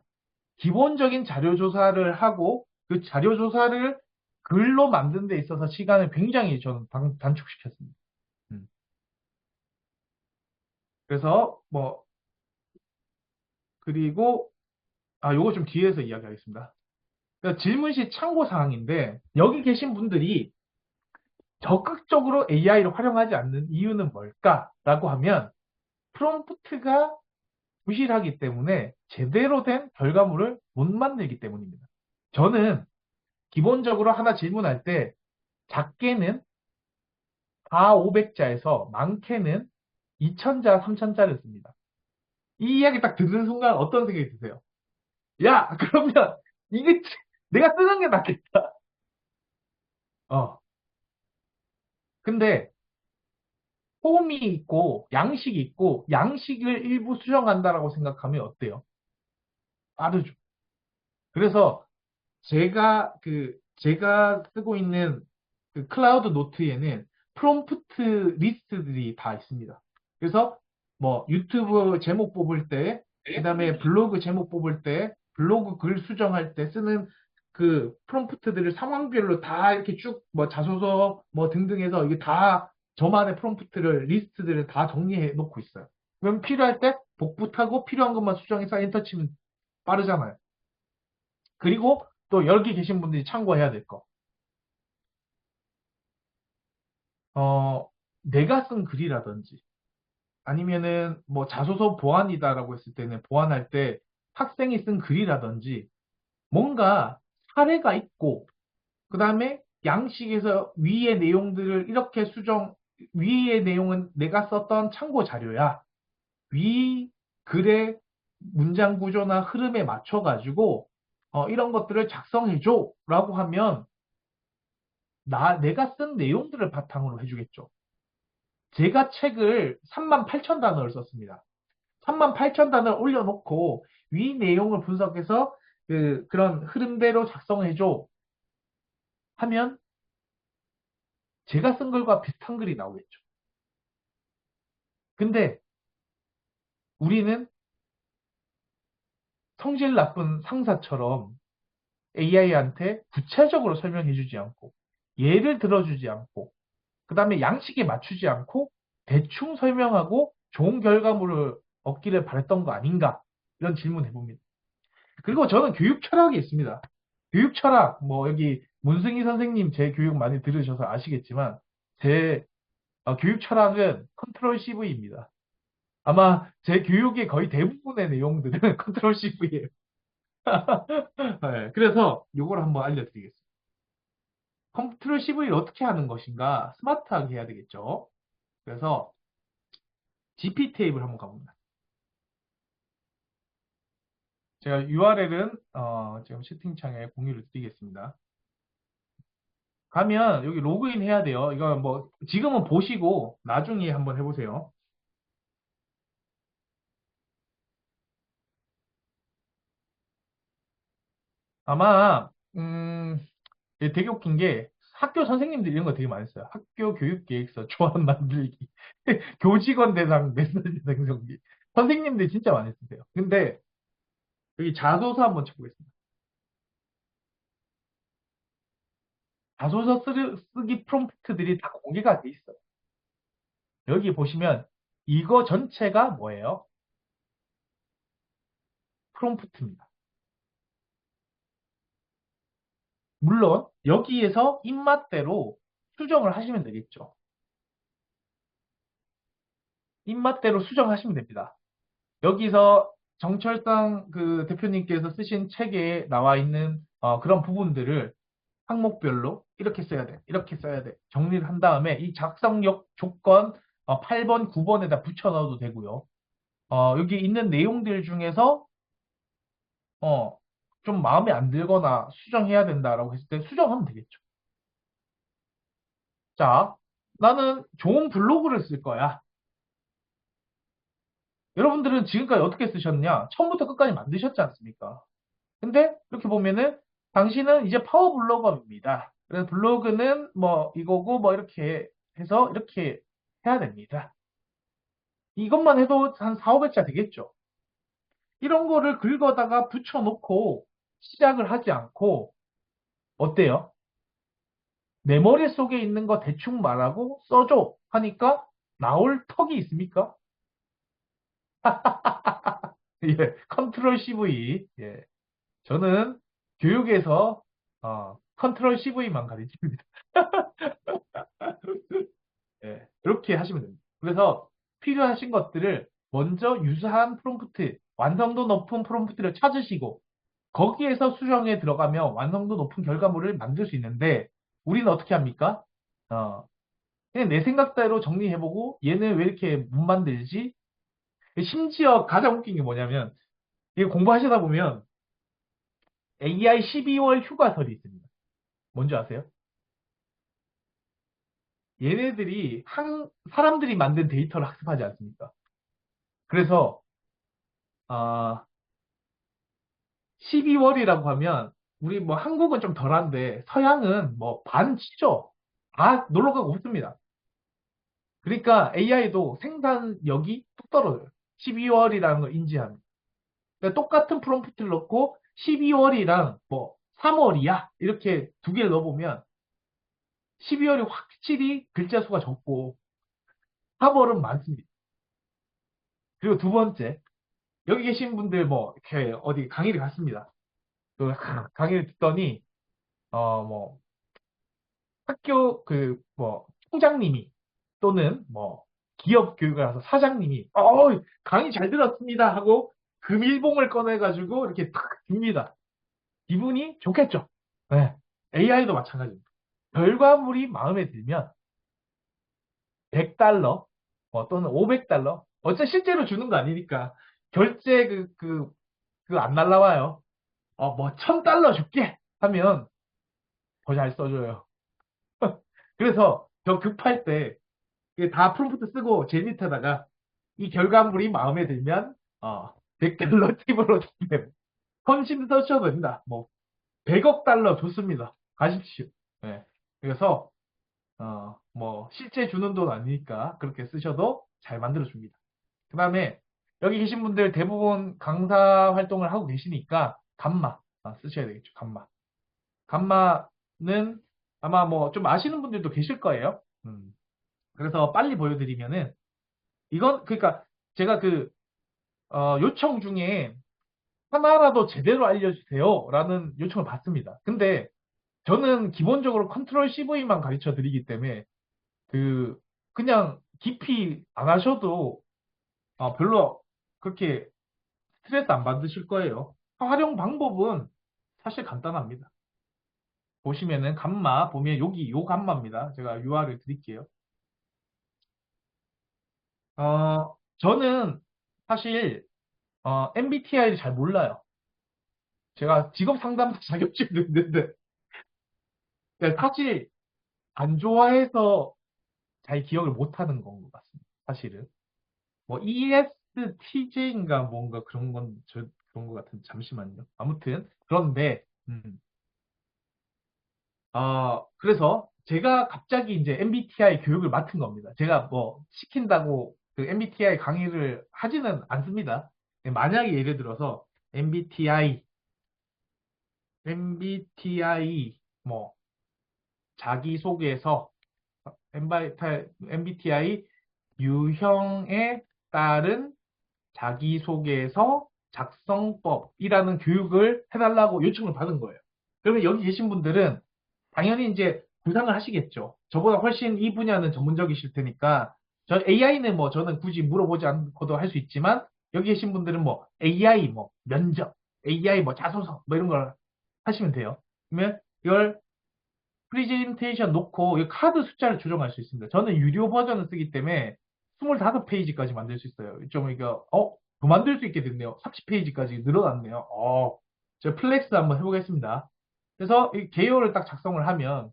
Speaker 3: 기본적인 자료 조사를 하고 그 자료 조사를 글로 만든 데 있어서 시간을 굉장히 저는 단축시켰습니다. 음. 그래서 뭐 그리고 요거 좀 뒤에서 이야기하겠습니다. 그러니까 질문 시 참고 사항인데 여기 계신 분들이 적극적으로 AI를 활용하지 않는 이유는 뭘까라고 하면 프롬프트가 부실하기 때문에 제대로 된 결과물을 못 만들기 때문입니다. 저는 기본적으로 하나 질문할 때 작게는 4, 500자에서 많게는 2000자, 3000자를 씁니다. 이 이야기 딱 듣는 순간 어떤 생각이 드세요? 야, 그러면 이게 내가 쓰는 게 낫겠다. 어. 근데 폼이 있고 양식이 있고 양식을 일부 수정한다라고 생각하면 어때요? 빠르죠. 그래서 제가 쓰고 있는 그 클라우드 노트에는 프롬프트 리스트들이 다 있습니다. 그래서 뭐 유튜브 제목 뽑을 때, 그다음에 블로그 제목 뽑을 때, 블로그 글 수정할 때 쓰는 그 프롬프트들을 상황별로 다 이렇게 쭉 뭐 자소서 뭐 등등 해서 이게 다 저만의 프롬프트를 리스트들을 다 정리해 놓고 있어요. 그럼 필요할 때 복붙 하고 필요한 것만 수정해서 엔터 치면 빠르잖아요. 그리고 또 여기 계신 분들이 참고해야 될 거. 어, 내가 쓴 글이라든지 아니면은 뭐 자소서 보완이다라고 했을 때는 보완할 때 학생이 쓴 글이라든지 뭔가 사례가 있고 그 다음에 양식에서 위의 내용들을 이렇게 위의 내용은 내가 썼던 참고 자료야. 위 글의 문장 구조나 흐름에 맞춰가지고 이런 것들을 작성해줘 라고 하면 내가 쓴 내용들을 바탕으로 해주겠죠. 제가 책을 38,000단어를 썼습니다. 38,000단어를 올려놓고 위 내용을 분석해서 그런 흐름대로 작성해줘 하면 제가 쓴 글과 비슷한 글이 나오겠죠. 근데 우리는 성질 나쁜 상사처럼 AI한테 구체적으로 설명해주지 않고 예를 들어주지 않고 그 다음에 양식에 맞추지 않고 대충 설명하고 좋은 결과물을 얻기를 바랬던 거 아닌가 이런 질문 해봅니다. 그리고 저는 교육 철학이 있습니다. 교육 철학, 뭐 여기 문승희 선생님 제 교육 많이 들으셔서 아시겠지만 제 교육 철학은 컨트롤 CV입니다. 아마 제 교육의 거의 대부분의 내용들은 컨트롤 CV예요. 네, 그래서 이걸 한번 알려드리겠습니다. 컨트롤 CV를 어떻게 하는 것인가? 스마트하게 해야 되겠죠. 그래서 GP 테이블 한번 가봅니다. 제가 URL은 지금 채팅창에 공유를 드리겠습니다. 가면 여기 로그인 해야 돼요. 이거 뭐 지금은 보시고 나중에 한번 해보세요. 아마 되게 웃긴 게 학교 선생님들이 이런 거 되게 많이 써요. 학교 교육계획서 조합 만들기, 교직원 대상 메시지 생성기. 선생님들이 진짜 많이 쓰세요. 근데 여기 자소서 한번 쳐보겠습니다. 자소서 쓰기 프롬프트들이 다 공개가 돼 있어요. 여기 보시면 이거 전체가 뭐예요? 프롬프트입니다. 물론 여기에서 입맛대로 수정을 하시면 되겠죠. 입맛대로 수정하시면 됩니다. 여기서 정철상 그 대표님께서 쓰신 책에 나와 있는 그런 부분들을 항목별로 이렇게 써야 돼, 이렇게 써야 돼 정리를 한 다음에 이 작성력 조건 8번, 9번에다 붙여 넣어도 되고요. 여기 있는 내용들 중에서 어, 좀 마음에 안 들거나 수정해야 된다라고 했을 때 수정하면 되겠죠. 자, 나는 좋은 블로그를 쓸 거야. 여러분들은 지금까지 어떻게 쓰셨냐? 처음부터 끝까지 만드셨지 않습니까? 근데 이렇게 보면은 당신은 이제 파워 블로거입니다. 그래서 블로그는 뭐 이거고 뭐 이렇게 해서 이렇게 해야 됩니다. 이것만 해도 한 4, 500자 되겠죠. 이런 거를 긁어다가 붙여놓고 시작을 하지 않고 어때요? 내 머릿속에 있는 거 대충 말하고 써줘 하니까 나올 턱이 있습니까? 예, 컨트롤 CV. 예. 저는 교육에서 컨트롤 CV만 가르칩니다. 예, 이렇게 하시면 됩니다. 그래서 필요하신 것들을 먼저 유사한 프롬프트, 완성도 높은 프롬프트를 찾으시고 거기에서 수정에 들어가면 완성도 높은 결과물을 만들 수 있는데 우리는 어떻게 합니까? 어, 그냥 내 생각대로 정리해보고 얘는 왜 이렇게 못 만들지? 심지어 가장 웃긴 게 뭐냐면 이게 공부하시다 보면 AI 12월 휴가설이 있습니다. 뭔지 아세요? 얘네들이 사람들이 만든 데이터를 학습하지 않습니까? 그래서, 아, 12월이라고 하면, 우리 뭐 한국은 좀 덜한데, 서양은 뭐 반 치죠. 다 놀러 가고 없습니다. 그러니까 AI도 생산력이 뚝 떨어져요. 12월이라는 걸 인지하면. 그러니까 똑같은 프롬프트를 넣고 12월이랑 뭐 3월이야. 이렇게 두 개를 넣어보면 12월이 확실히 글자 수가 적고 3월은 많습니다. 그리고 두 번째, 여기 계신 분들 뭐 이렇게 어디 강의를 갔습니다. 그 강의를 듣더니 뭐 학교 그 뭐 총장님이 또는 뭐 기업 교육을 해서 사장님이 강의 잘 들었습니다 하고 금일봉을 꺼내가지고 이렇게 탁 줍니다. 기분이 좋겠죠. 네. AI도 마찬가지입니다. 결과물이 마음에 들면 100달러 또는 500달러 어차 실제로 주는 거 아니니까 결제 그 안 날라와요. 뭐 1000달러 줄게 하면 더 잘 써줘요. 그래서 저 급할 때 이게 다 프롬프트 쓰고 제니트에다가 이 결과물이 마음에 들면 100달러 팁으로 주면 헌신 써셔도 된다. 뭐 100억 달러 좋습니다. 가십시오. 네. 그래서 뭐 실제 주는 돈 아니니까 그렇게 쓰셔도 잘 만들어 줍니다. 그 다음에 여기 계신 분들 대부분 강사 활동을 하고 계시니까 감마 쓰셔야 되겠죠. 감마. 감마는 아마 뭐 좀 아시는 분들도 계실 거예요. 그래서 빨리 보여드리면은 이건 그러니까 제가 요청 중에 하나라도 제대로 알려주세요라는 요청을 받습니다. 근데 저는 기본적으로 컨트롤 CV만 가르쳐 드리기 때문에 그 그냥 깊이 안 하셔도 별로 그렇게 스트레스 안 받으실 거예요. 활용 방법은 사실 간단합니다. 보시면은 감마 보면 여기 요 감마입니다. 제가 UR을 드릴게요. 저는 사실 MBTI를 잘 몰라요. 제가 직업 상담사 자격증도 있는데 사실 안 좋아해서 잘 기억을 못 하는 건 것 같습니다. 사실은 뭐 ESTJ인가 뭔가 그런 것 같은 잠시만요. 아무튼 그런데 그래서 제가 갑자기 이제 MBTI 교육을 맡은 겁니다. 제가 뭐 시킨다고 그 MBTI 강의를 하지는 않습니다. 만약에 예를 들어서 MBTI 뭐 자기소개서 MBTI 유형에 따른 자기소개서 작성법이라는 교육을 해달라고 요청을 받은 거예요. 그러면 여기 계신 분들은 당연히 이제 구상을 하시겠죠. 저보다 훨씬 이 분야는 전문적이실 테니까 AI는 뭐 저는 굳이 물어보지 않고도 할 수 있지만 여기 계신 분들은 뭐 AI 뭐 면접, AI 뭐 자소서 뭐 이런 걸 하시면 돼요. 그러면 이걸 프리젠테이션 놓고 이 카드 숫자를 조정할 수 있습니다. 저는 유료 버전을 쓰기 때문에 25페이지까지 만들 수 있어요. 좀 이거 더 만들 수 있게 됐네요. 30페이지까지 늘어났네요. 제가 플렉스 한번 해보겠습니다. 그래서 이 개요를 딱 작성을 하면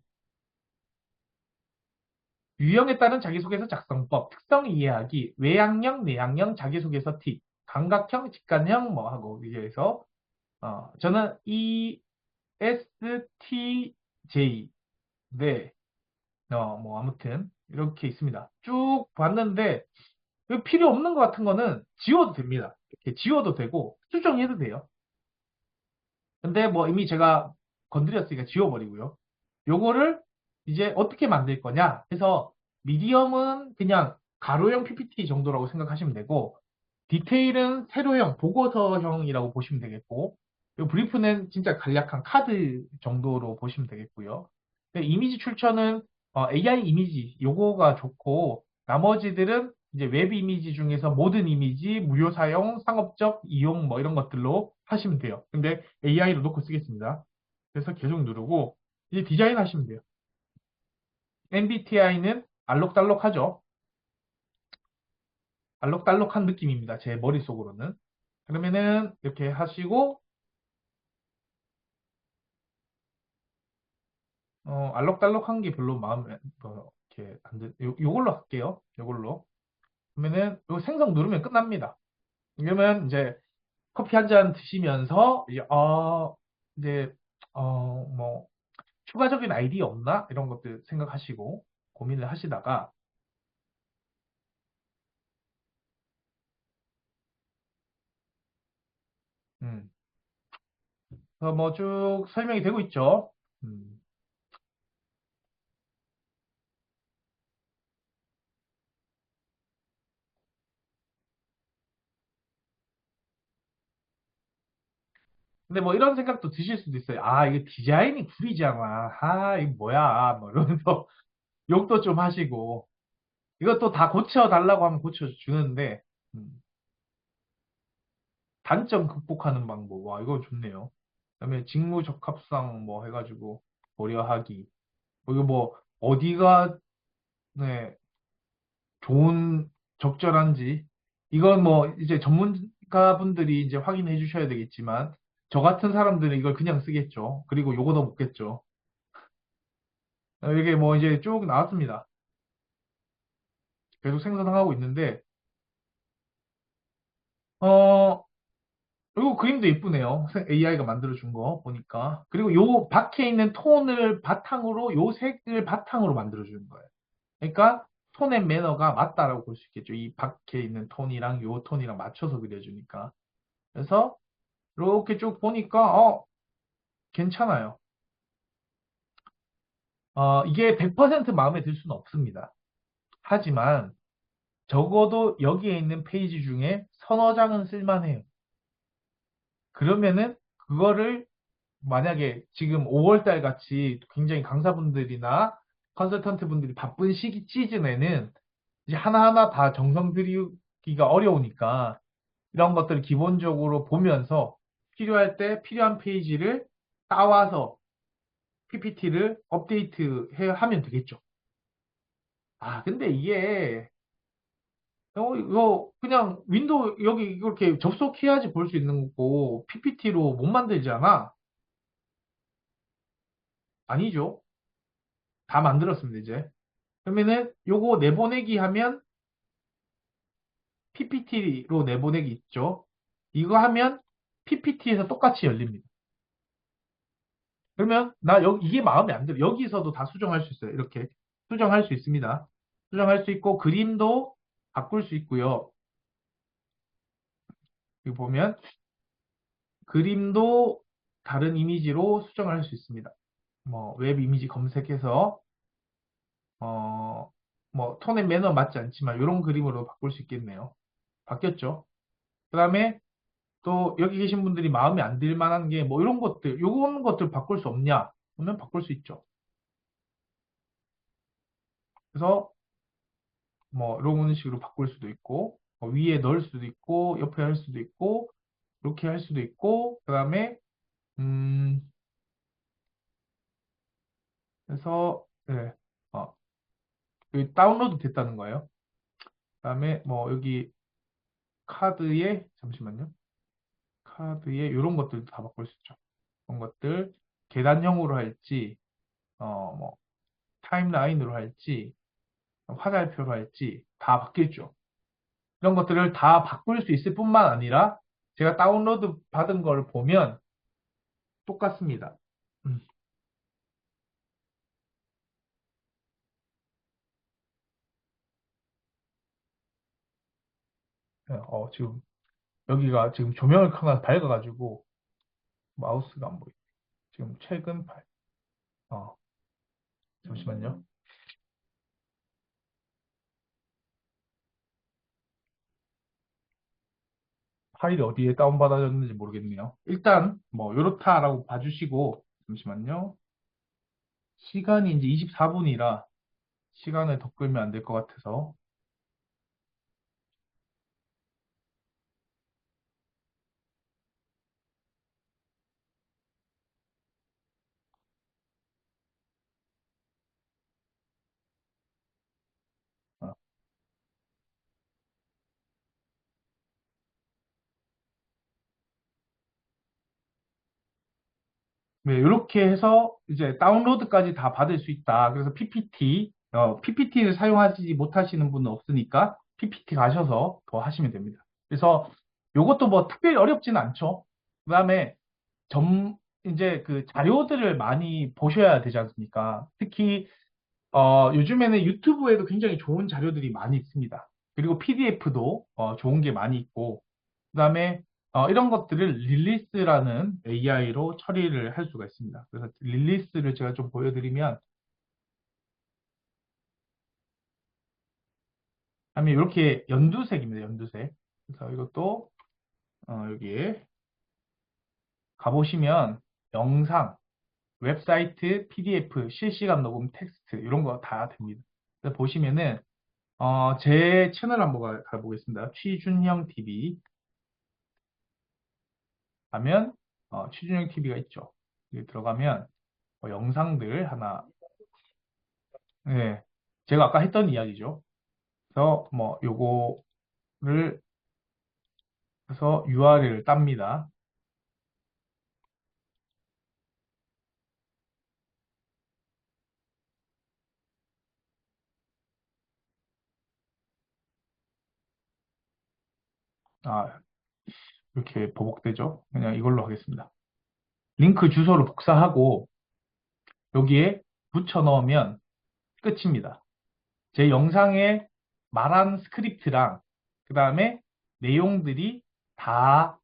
Speaker 3: 유형에 따른 자기소개서 작성법, 특성 이해하기, 외향형, 내향형, 자기소개서 팁, 감각형, 직관형 뭐 하고 여기에서 저는 ESTJ 네, 뭐 아무튼 이렇게 있습니다. 쭉 봤는데 이거 필요 없는 것 같은 거는 지워도 됩니다. 이렇게 지워도 되고 수정해도 돼요. 근데 뭐 이미 제가 건드렸으니까 지워버리고요. 요거를 이제 어떻게 만들 거냐 해서 미디엄은 그냥 가로형 PPT 정도라고 생각하시면 되고 디테일은 세로형, 보고서형이라고 보시면 되겠고 요 브리프는 진짜 간략한 카드 정도로 보시면 되겠고요. 근데 이미지 출처는 AI 이미지 요거가 좋고 나머지들은 이제 웹 이미지 중에서 모든 이미지, 무료 사용, 상업적 이용 뭐 이런 것들로 하시면 돼요. 근데 AI로 놓고 쓰겠습니다. 그래서 계속 누르고 이제 디자인 하시면 돼요. MBTI는 알록달록하죠. 알록달록한 느낌입니다. 제 머릿속으로는. 그러면은 이렇게 하시고 알록달록한 게 별로 마음에 이렇게 요걸로 할게요. 요걸로. 그러면은 요 생성 누르면 끝납니다. 그러면 이제 커피 한 잔 드시면서 이제 뭐 추가적인 아이디어 없나? 이런 것들 생각하시고 고민을 하시다가 음, 뭐 쭉 설명이 되고 있죠. 음. 근데 뭐 이런 생각도 드실 수도 있어요. 아, 이게 디자인이 구리잖아. 아, 이거 뭐야. 뭐 이러면서 욕도 좀 하시고 이것도 다 고쳐달라고 하면 고쳐주는데 단점 극복하는 방법. 와, 이거 좋네요. 그다음에 직무 적합성 뭐 해가지고 고려하기. 이거 뭐 어디가 네, 좋은 적절한지 이건 뭐 이제 전문가분들이 이제 확인해 주셔야 되겠지만 저 같은 사람들은 이걸 그냥 쓰겠죠. 그리고 요거도 묻겠죠. 이게 뭐 이제 쭉 나왔습니다. 계속 생성하고 있는데 어 이거 그림도 예쁘네요. AI가 만들어준 거 보니까. 그리고 요 박혀 있는 톤을 바탕으로 요 색을 바탕으로 만들어주는 거예요. 그러니까 톤 앤 매너가 맞다라고 볼 수 있겠죠. 이 박혀 있는 톤이랑 요 톤이랑 맞춰서 그려주니까. 그래서 이렇게 쭉 보니까 괜찮아요. 이게 100% 마음에 들 수는 없습니다. 하지만 적어도 여기에 있는 페이지 중에 서너 장은 쓸만해요. 그러면은 그거를 만약에 지금 5월달 같이 굉장히 강사분들이나 컨설턴트 분들이 바쁜 시즌에는 이제 하나하나 다 정성 들이기가 어려우니까 이런 것들을 기본적으로 보면서 필요할 때 필요한 페이지를 따와서 PPT를 업데이트 하면 되겠죠. 아, 근데 이게 이거 그냥 윈도우 여기 이렇게 접속해야지 볼 수 있는 거고 PPT로 못 만들잖아. 아니죠. 다 만들었습니다, 이제. 그러면은 요거 내보내기 하면 PPT로 내보내기 있죠. 이거 하면 PPT에서 똑같이 열립니다. 그러면 나 여기 이게 마음에 안 들어. 여기서도 다 수정할 수 있어요. 이렇게 수정할 수 있습니다. 수정할 수 있고 그림도 바꿀 수 있고요. 여기 보면 그림도 다른 이미지로 수정할 수 있습니다. 뭐 웹 이미지 검색해서 뭐 톤의 매너 맞지 않지만 이런 그림으로 바꿀 수 있겠네요. 바뀌었죠. 그 다음에 또 여기 계신 분들이 마음에 안 들 만한 게 뭐 이런 것들, 요런 것들 바꿀 수 없냐? 그러면 바꿀 수 있죠. 그래서 뭐 이런 식으로 바꿀 수도 있고 위에 넣을 수도 있고 옆에 할 수도 있고 이렇게 할 수도 있고 그 다음에 음 그래서 네, 어, 여기 다운로드 됐다는 거예요. 그 다음에 뭐 여기 카드에 잠시만요. 카드에 이런 것들도 다 바꿀 수 있죠. 그런 것들 계단형으로 할지 뭐 타임라인으로 할지 화살표로 할지 다 바뀌었죠. 이런 것들을 다 바꿀 수 있을 뿐만 아니라 제가 다운로드 받은 걸 보면 똑같습니다. 음, 지금 여기가 지금 조명을 켜놔서 밝아가지고 마우스가 안 보여. 지금 최근 어, 잠시만요. 파일이 어디에 다운받아졌는지 모르겠네요. 일단 뭐 요렇다라고 봐주시고 잠시만요. 시간이 이제 24분이라 시간을 더 끌면 안 될 것 같아서 어, 네, 이렇게 해서 이제 다운로드까지 다 받을 수 있다. 그래서 PPT PPT를 사용하지 못하시는 분은 없으니까 PPT 가셔서 더 하시면 됩니다. 그래서 요것도 뭐 특별히 어렵지는 않죠. 그 다음에 이제 그 자료들을 많이 보셔야 되지 않습니까? 특히, 요즘에는 유튜브에도 굉장히 좋은 자료들이 많이 있습니다. 그리고 PDF도 좋은 게 많이 있고, 그 다음에 이런 것들을 릴리스라는 AI로 처리를 할 수가 있습니다. 그래서 릴리스를 제가 좀 보여드리면, 하면 이렇게 연두색입니다. 연두색. 그래서 이것도 여기에 가보시면 영상, 웹사이트, PDF, 실시간 녹음 텍스트 이런 거 다 됩니다. 그래서 보시면은 제 채널 한번 가보겠습니다. 취준형 TV 하면 취준형 TV가 있죠. 여기 들어가면 영상들 하나, 네, 제가 아까 했던 이야기죠. 그래서 뭐 요거를 해서 URL을 땁니다. 아, 이렇게 보복되죠. 그냥 이걸로 하겠습니다. 링크 주소를 복사하고 여기에 붙여 넣으면 끝입니다. 제 영상에 말한 스크립트랑 그 다음에 내용들이 다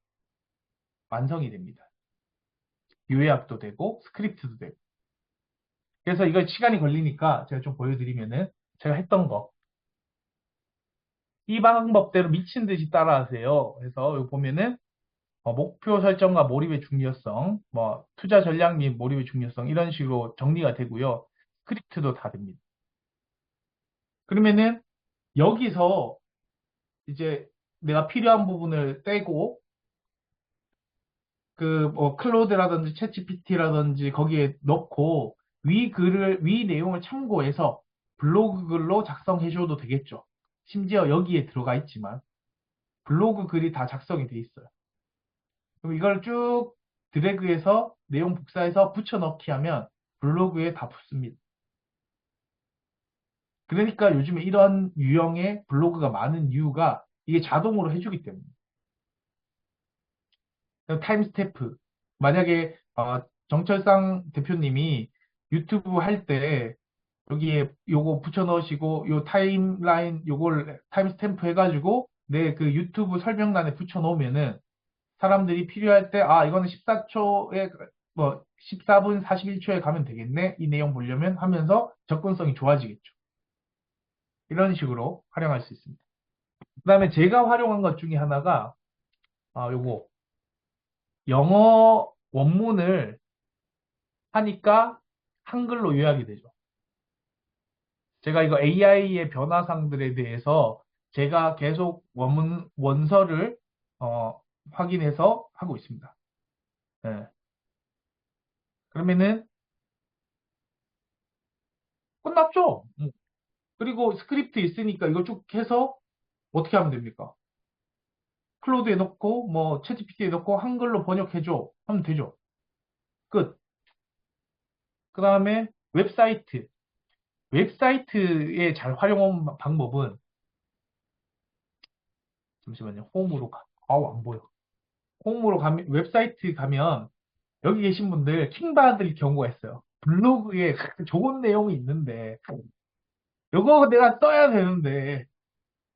Speaker 3: 완성이 됩니다. 요약도 되고 스크립트도 되고. 그래서 이거 시간이 걸리니까 제가 좀 보여드리면은 제가 했던 거. 이 방법대로 미친 듯이 따라하세요. 그래서 여기 보면은 목표 설정과 몰입의 중요성, 뭐 투자 전략 및 몰입의 중요성 이런 식으로 정리가 되고요. 스크립트도 다 됩니다. 그러면은 여기서 이제 내가 필요한 부분을 떼고 그 뭐 클로드라든지 챗GPT라든지 거기에 넣고 위 내용을 참고해서 블로그 글로 작성해 줘도 되겠죠. 심지어 여기에 들어가 있지만 블로그 글이 다 작성이 돼 있어요. 그럼 이걸 쭉 드래그해서 내용 복사해서 붙여넣기 하면 블로그에 다 붙습니다. 그러니까 요즘에 이런 유형의 블로그가 많은 이유가 이게 자동으로 해주기 때문에. 타임스탬프. 만약에 정철상 대표님이 유튜브 할 때 여기에 요거 붙여 넣으시고 요 타임라인 요걸 타임스탬프 해가지고 내 그 유튜브 설명란에 붙여 놓으면은 사람들이 필요할 때 아 이거는 14초에 뭐 14분 41초에 가면 되겠네 이 내용 보려면 하면서 접근성이 좋아지겠죠. 이런 식으로 활용할 수 있습니다. 그 다음에 제가 활용한 것 중에 하나가 요거 영어 원문을 하니까 한글로 요약이 되죠. 제가 이거 AI의 변화상들에 대해서 제가 계속 원서를 어, 확인해서 하고 있습니다. 네. 그러면은 끝났죠? 그리고 스크립트 있으니까 이거 쭉 해서 어떻게 하면 됩니까? 클로드에 넣고 뭐 챗GPT에 넣고 한글로 번역해줘 하면 되죠. 끝. 그 다음에 웹사이트. 웹사이트에 잘 활용한 방법은 잠시만요. 홈으로 아우 안 보여. 홈으로 가면 웹사이트 가면 여기 계신 분들 킹받을 경우가 있어요. 블로그에 좋은 내용이 있는데 이거 내가 써야 되는데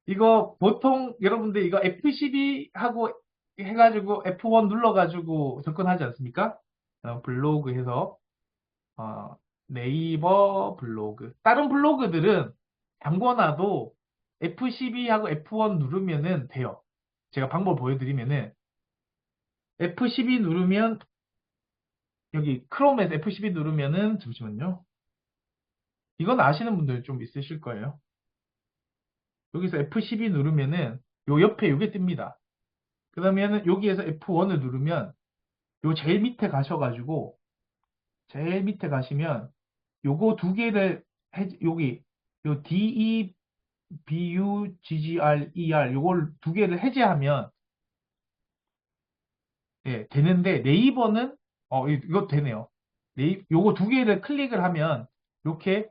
Speaker 3: 이거 보통 여러분들 이거 F12 하고 해가지고 F1 눌러가지고 접근하지 않습니까? 블로그 해서 어, 네이버 블로그 다른 블로그들은 담궈놔도 F12하고 F1 누르면은 돼요. 제가 방법 보여드리면은 F12 누르면 여기 크롬에서 F12 누르면은 잠시만요. 이건 아시는 분들 좀 있으실 거예요. 여기서 F12 누르면은 요 옆에 요게 뜹니다. 그러면은 여기에서 F1을 누르면 요 제일 밑에 가셔가지고 제일 밑에 가시면 요거 두 개를 여기 요 DEBUGGRER 요걸 두 개를 해제하면 예, 되는데 네이버는 이거 되네요. 요거 두 개를 클릭을 하면 이렇게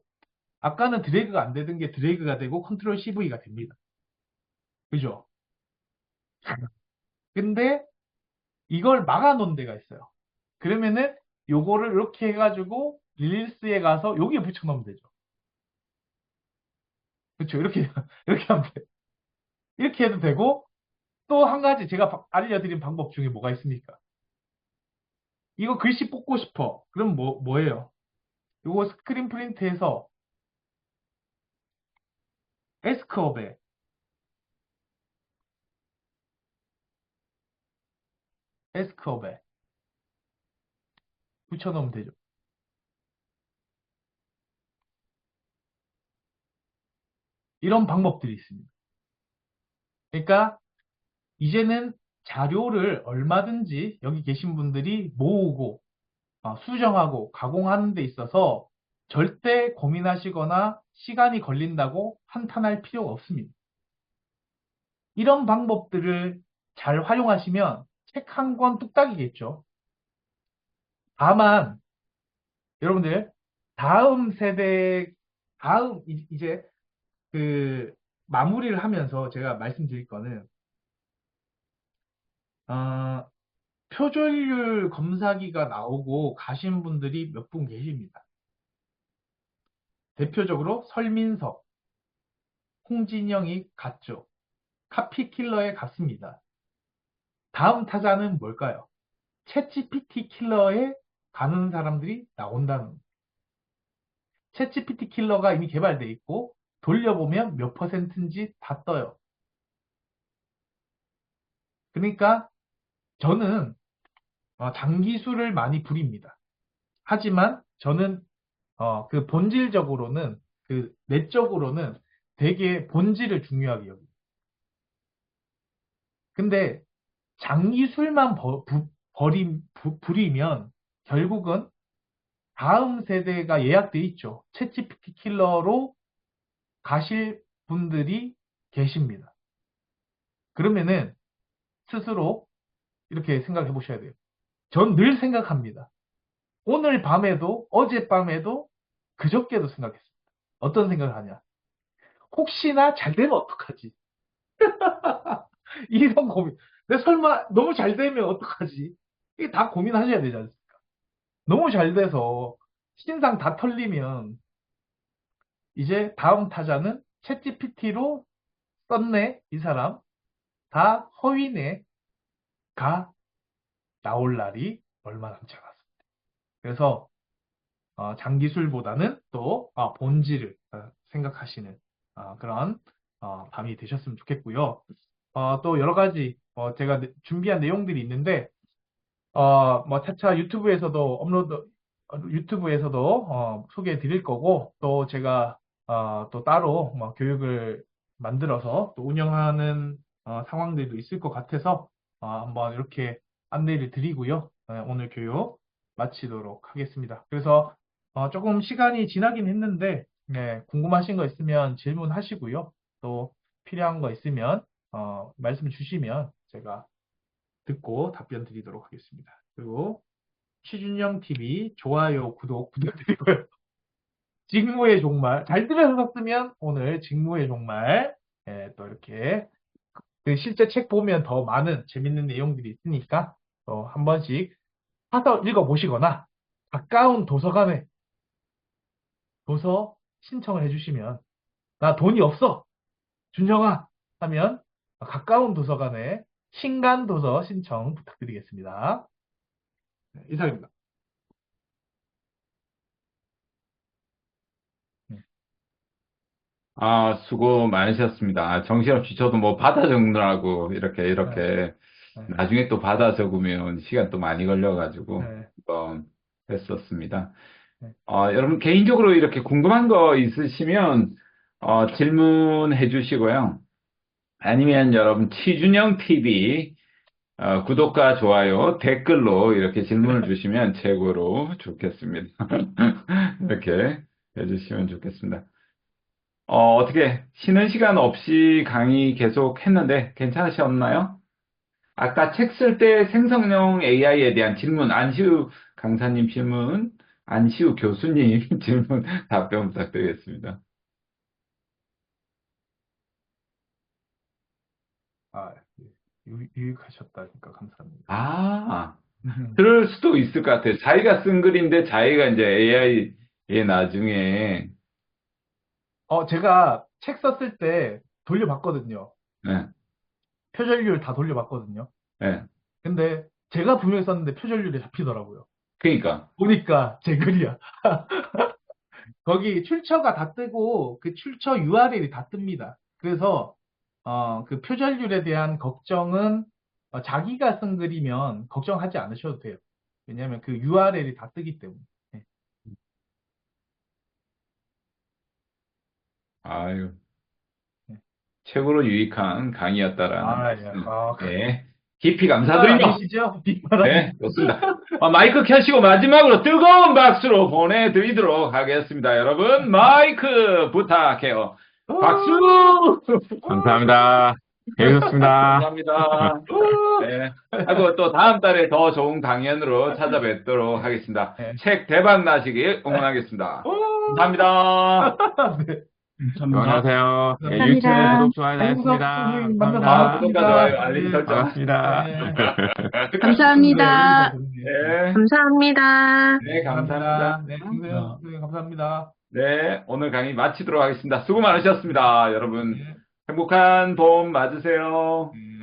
Speaker 3: 아까는 드래그가 안 되던 게 드래그가 되고 컨트롤 CV가 됩니다. 그죠? 근데 이걸 막아놓은 데가 있어요. 그러면은 요거를 이렇게 해가지고 릴스에 가서 여기에 붙여놓으면 되죠. 그렇죠? 이렇게 이렇게 하면 돼. 이렇게 해도 되고 또 한 가지 제가 알려드린 방법 중에 뭐가 있습니까? 이거 글씨 뽑고 싶어. 그럼 뭐예요? 요거 스크린 프린트해서 에스크업에 에스크업에 붙여놓으면 되죠. 이런 방법들이 있습니다. 그러니까 이제는 자료를 얼마든지 여기 계신 분들이 모으고 수정하고 가공하는 데 있어서 절대 고민하시거나 시간이 걸린다고 한탄할 필요가 없습니다. 이런 방법들을 잘 활용하시면 책 한 권 뚝딱이겠죠. 다만 여러분들 다음 세대 이제 그 마무리를 하면서 제가 말씀드릴 거는 어, 표절률 검사기가 나오고 가신 분들이 몇 분 계십니다. 대표적으로 설민석, 홍진영이 갔죠. 카피킬러에 갔습니다. 다음 타자는 뭘까요? 챗GPT 킬러에 가는 사람들이 나온다는. 챗GPT 킬러가 이미 개발돼 있고 돌려보면 몇 퍼센트인지 다 떠요. 그러니까 저는 장기술을 많이 부립니다. 하지만 저는 그 본질적으로는 그 내적으로는 되게 본질을 중요하게 여깁니다. 근데 장기술만 부리면 결국은 다음 세대가 예약돼 있죠. 챗GPT 킬러로 가실 분들이 계십니다. 그러면은 스스로 이렇게 생각해 보셔야 돼요. 전 늘 생각합니다. 오늘 밤에도 어젯밤에도 그저께도 생각했습니다. 어떤 생각을 하냐? 혹시나 잘 되면 어떡하지? 이런 고민. 내 설마 너무 잘 되면 어떡하지? 이게 다 고민하셔야 되지 않습니까? 너무 잘 돼서 신상 다 털리면 이제 다음 타자는 챗GPT로 썼네, 이 사람. 다 허위네, 가 나올 날이 얼마 남지 않았습니다. 그래서 장기술보다는 또 본질을 생각하시는 그런 밤이 되셨으면 좋겠고요. 또 여러 가지 제가 준비한 내용들이 있는데 뭐 차차 유튜브에서도 소개해 드릴 거고 또 제가 또 따로 뭐 교육을 만들어서 또 운영하는 상황들도 있을 것 같아서 한번 이렇게 안내를 드리고요. 오늘 교육 마치도록 하겠습니다. 그래서 조금 시간이 지나긴 했는데 네, 궁금하신 거 있으면 질문하시고요. 또 필요한 거 있으면 말씀 주시면 제가 듣고 답변 드리도록 하겠습니다. 그리고 취준영 TV 좋아요, 구독 부탁드리고요. 직무의 종말 잘 들으셨으면 오늘 직무의 종말 또 이렇게 그 실제 책 보면 더 많은 재밌는 내용들이 있으니까 또 한 번씩 사서 읽어보시거나 가까운 도서관에 도서 신청을 해주시면 나 돈이 없어 준영아 하면 가까운 도서관에 신간 도서 신청 부탁드리겠습니다. 네, 이상입니다. 네,
Speaker 1: 수고 많으셨습니다. 정신없이 저도 뭐 받아 적느라고
Speaker 3: 네,
Speaker 1: 이렇게
Speaker 3: 네,
Speaker 1: 나중에 또 받아 적으면 시간 또 많이 걸려가지고
Speaker 3: 네,
Speaker 1: 했었습니다.
Speaker 3: 네.
Speaker 1: 여러분 개인적으로 이렇게 궁금한 거 있으시면 질문해 주시고요. 아니면 여러분 취준영 TV 구독과 좋아요, 댓글로 이렇게 질문을 주시면 최고로 좋겠습니다. 이렇게 해주시면 좋겠습니다. 어떻게 쉬는 시간 없이 강의 계속 했는데 괜찮으셨나요? 아까 책 쓸 때 생성형 AI에 대한 질문, 안시우 강사님 질문 안시우 교수님 질문 답변 부탁드리겠습니다.
Speaker 3: 아, 예. 유익하셨다니까 감사합니다.
Speaker 1: 아, 그럴 수도 있을 것 같아요. 자기가 쓴 글인데 자기가 이제 AI에 나중에,
Speaker 3: 제가 책 썼을 때 돌려봤거든요.
Speaker 1: 네,
Speaker 3: 표절률 다 돌려봤거든요.
Speaker 1: 네.
Speaker 3: 근데 제가 분명히 썼는데 표절률이 잡히더라고요.
Speaker 1: 그러니까,
Speaker 3: 보니까 제 글이야. 거기 출처가 다 뜨고 그 출처 URL이 다 뜹니다. 그래서 그 표절률에 대한 걱정은 자기가 쓴 글이면 걱정하지 않으셔도 돼요. 왜냐하면 그 URL이 다 뜨기 때문에. 네.
Speaker 1: 아유,
Speaker 3: 네.
Speaker 1: 최고로 유익한 강의였다라는
Speaker 3: 아, 예.
Speaker 1: 말씀. 네, 깊이
Speaker 3: 뒷말
Speaker 1: 감사드리며,
Speaker 3: 아니시죠? 뒷말
Speaker 1: 네,
Speaker 3: 아니시죠?
Speaker 1: 좋습니다. 마이크 켜시고 마지막으로 뜨거운 박수로 보내드리도록 하겠습니다. 여러분, 마이크 부탁해요. 박수!
Speaker 2: 감사합니다. 재밌었습니다.
Speaker 1: 감사합니다. 네. 하고 또 다음 달에 더 좋은 강연으로 찾아뵙도록 하겠습니다.
Speaker 3: 네.
Speaker 1: 책 대박 나시길 응원하겠습니다. 감사합니다.
Speaker 3: 네.
Speaker 2: 안녕하세요. 예,
Speaker 3: 감사합니다.
Speaker 2: 유튜브 구독, 좋아요
Speaker 3: 행복한
Speaker 2: 잘했습니다.
Speaker 3: 선생님 만나서
Speaker 2: 감사합니다.
Speaker 1: 구독과 좋아요, 알림 설정.
Speaker 2: 반갑습니다.
Speaker 3: 네.
Speaker 4: 감사합니다.
Speaker 1: 네.
Speaker 4: 감사합니다.
Speaker 1: 네, 감사합니다.
Speaker 3: 네, 김소영 선생님 감사합니다.
Speaker 1: 네, 오늘 강의 마치도록 하겠습니다. 수고 많으셨습니다, 여러분.
Speaker 3: 네.
Speaker 1: 행복한 봄 맞으세요.
Speaker 3: 네.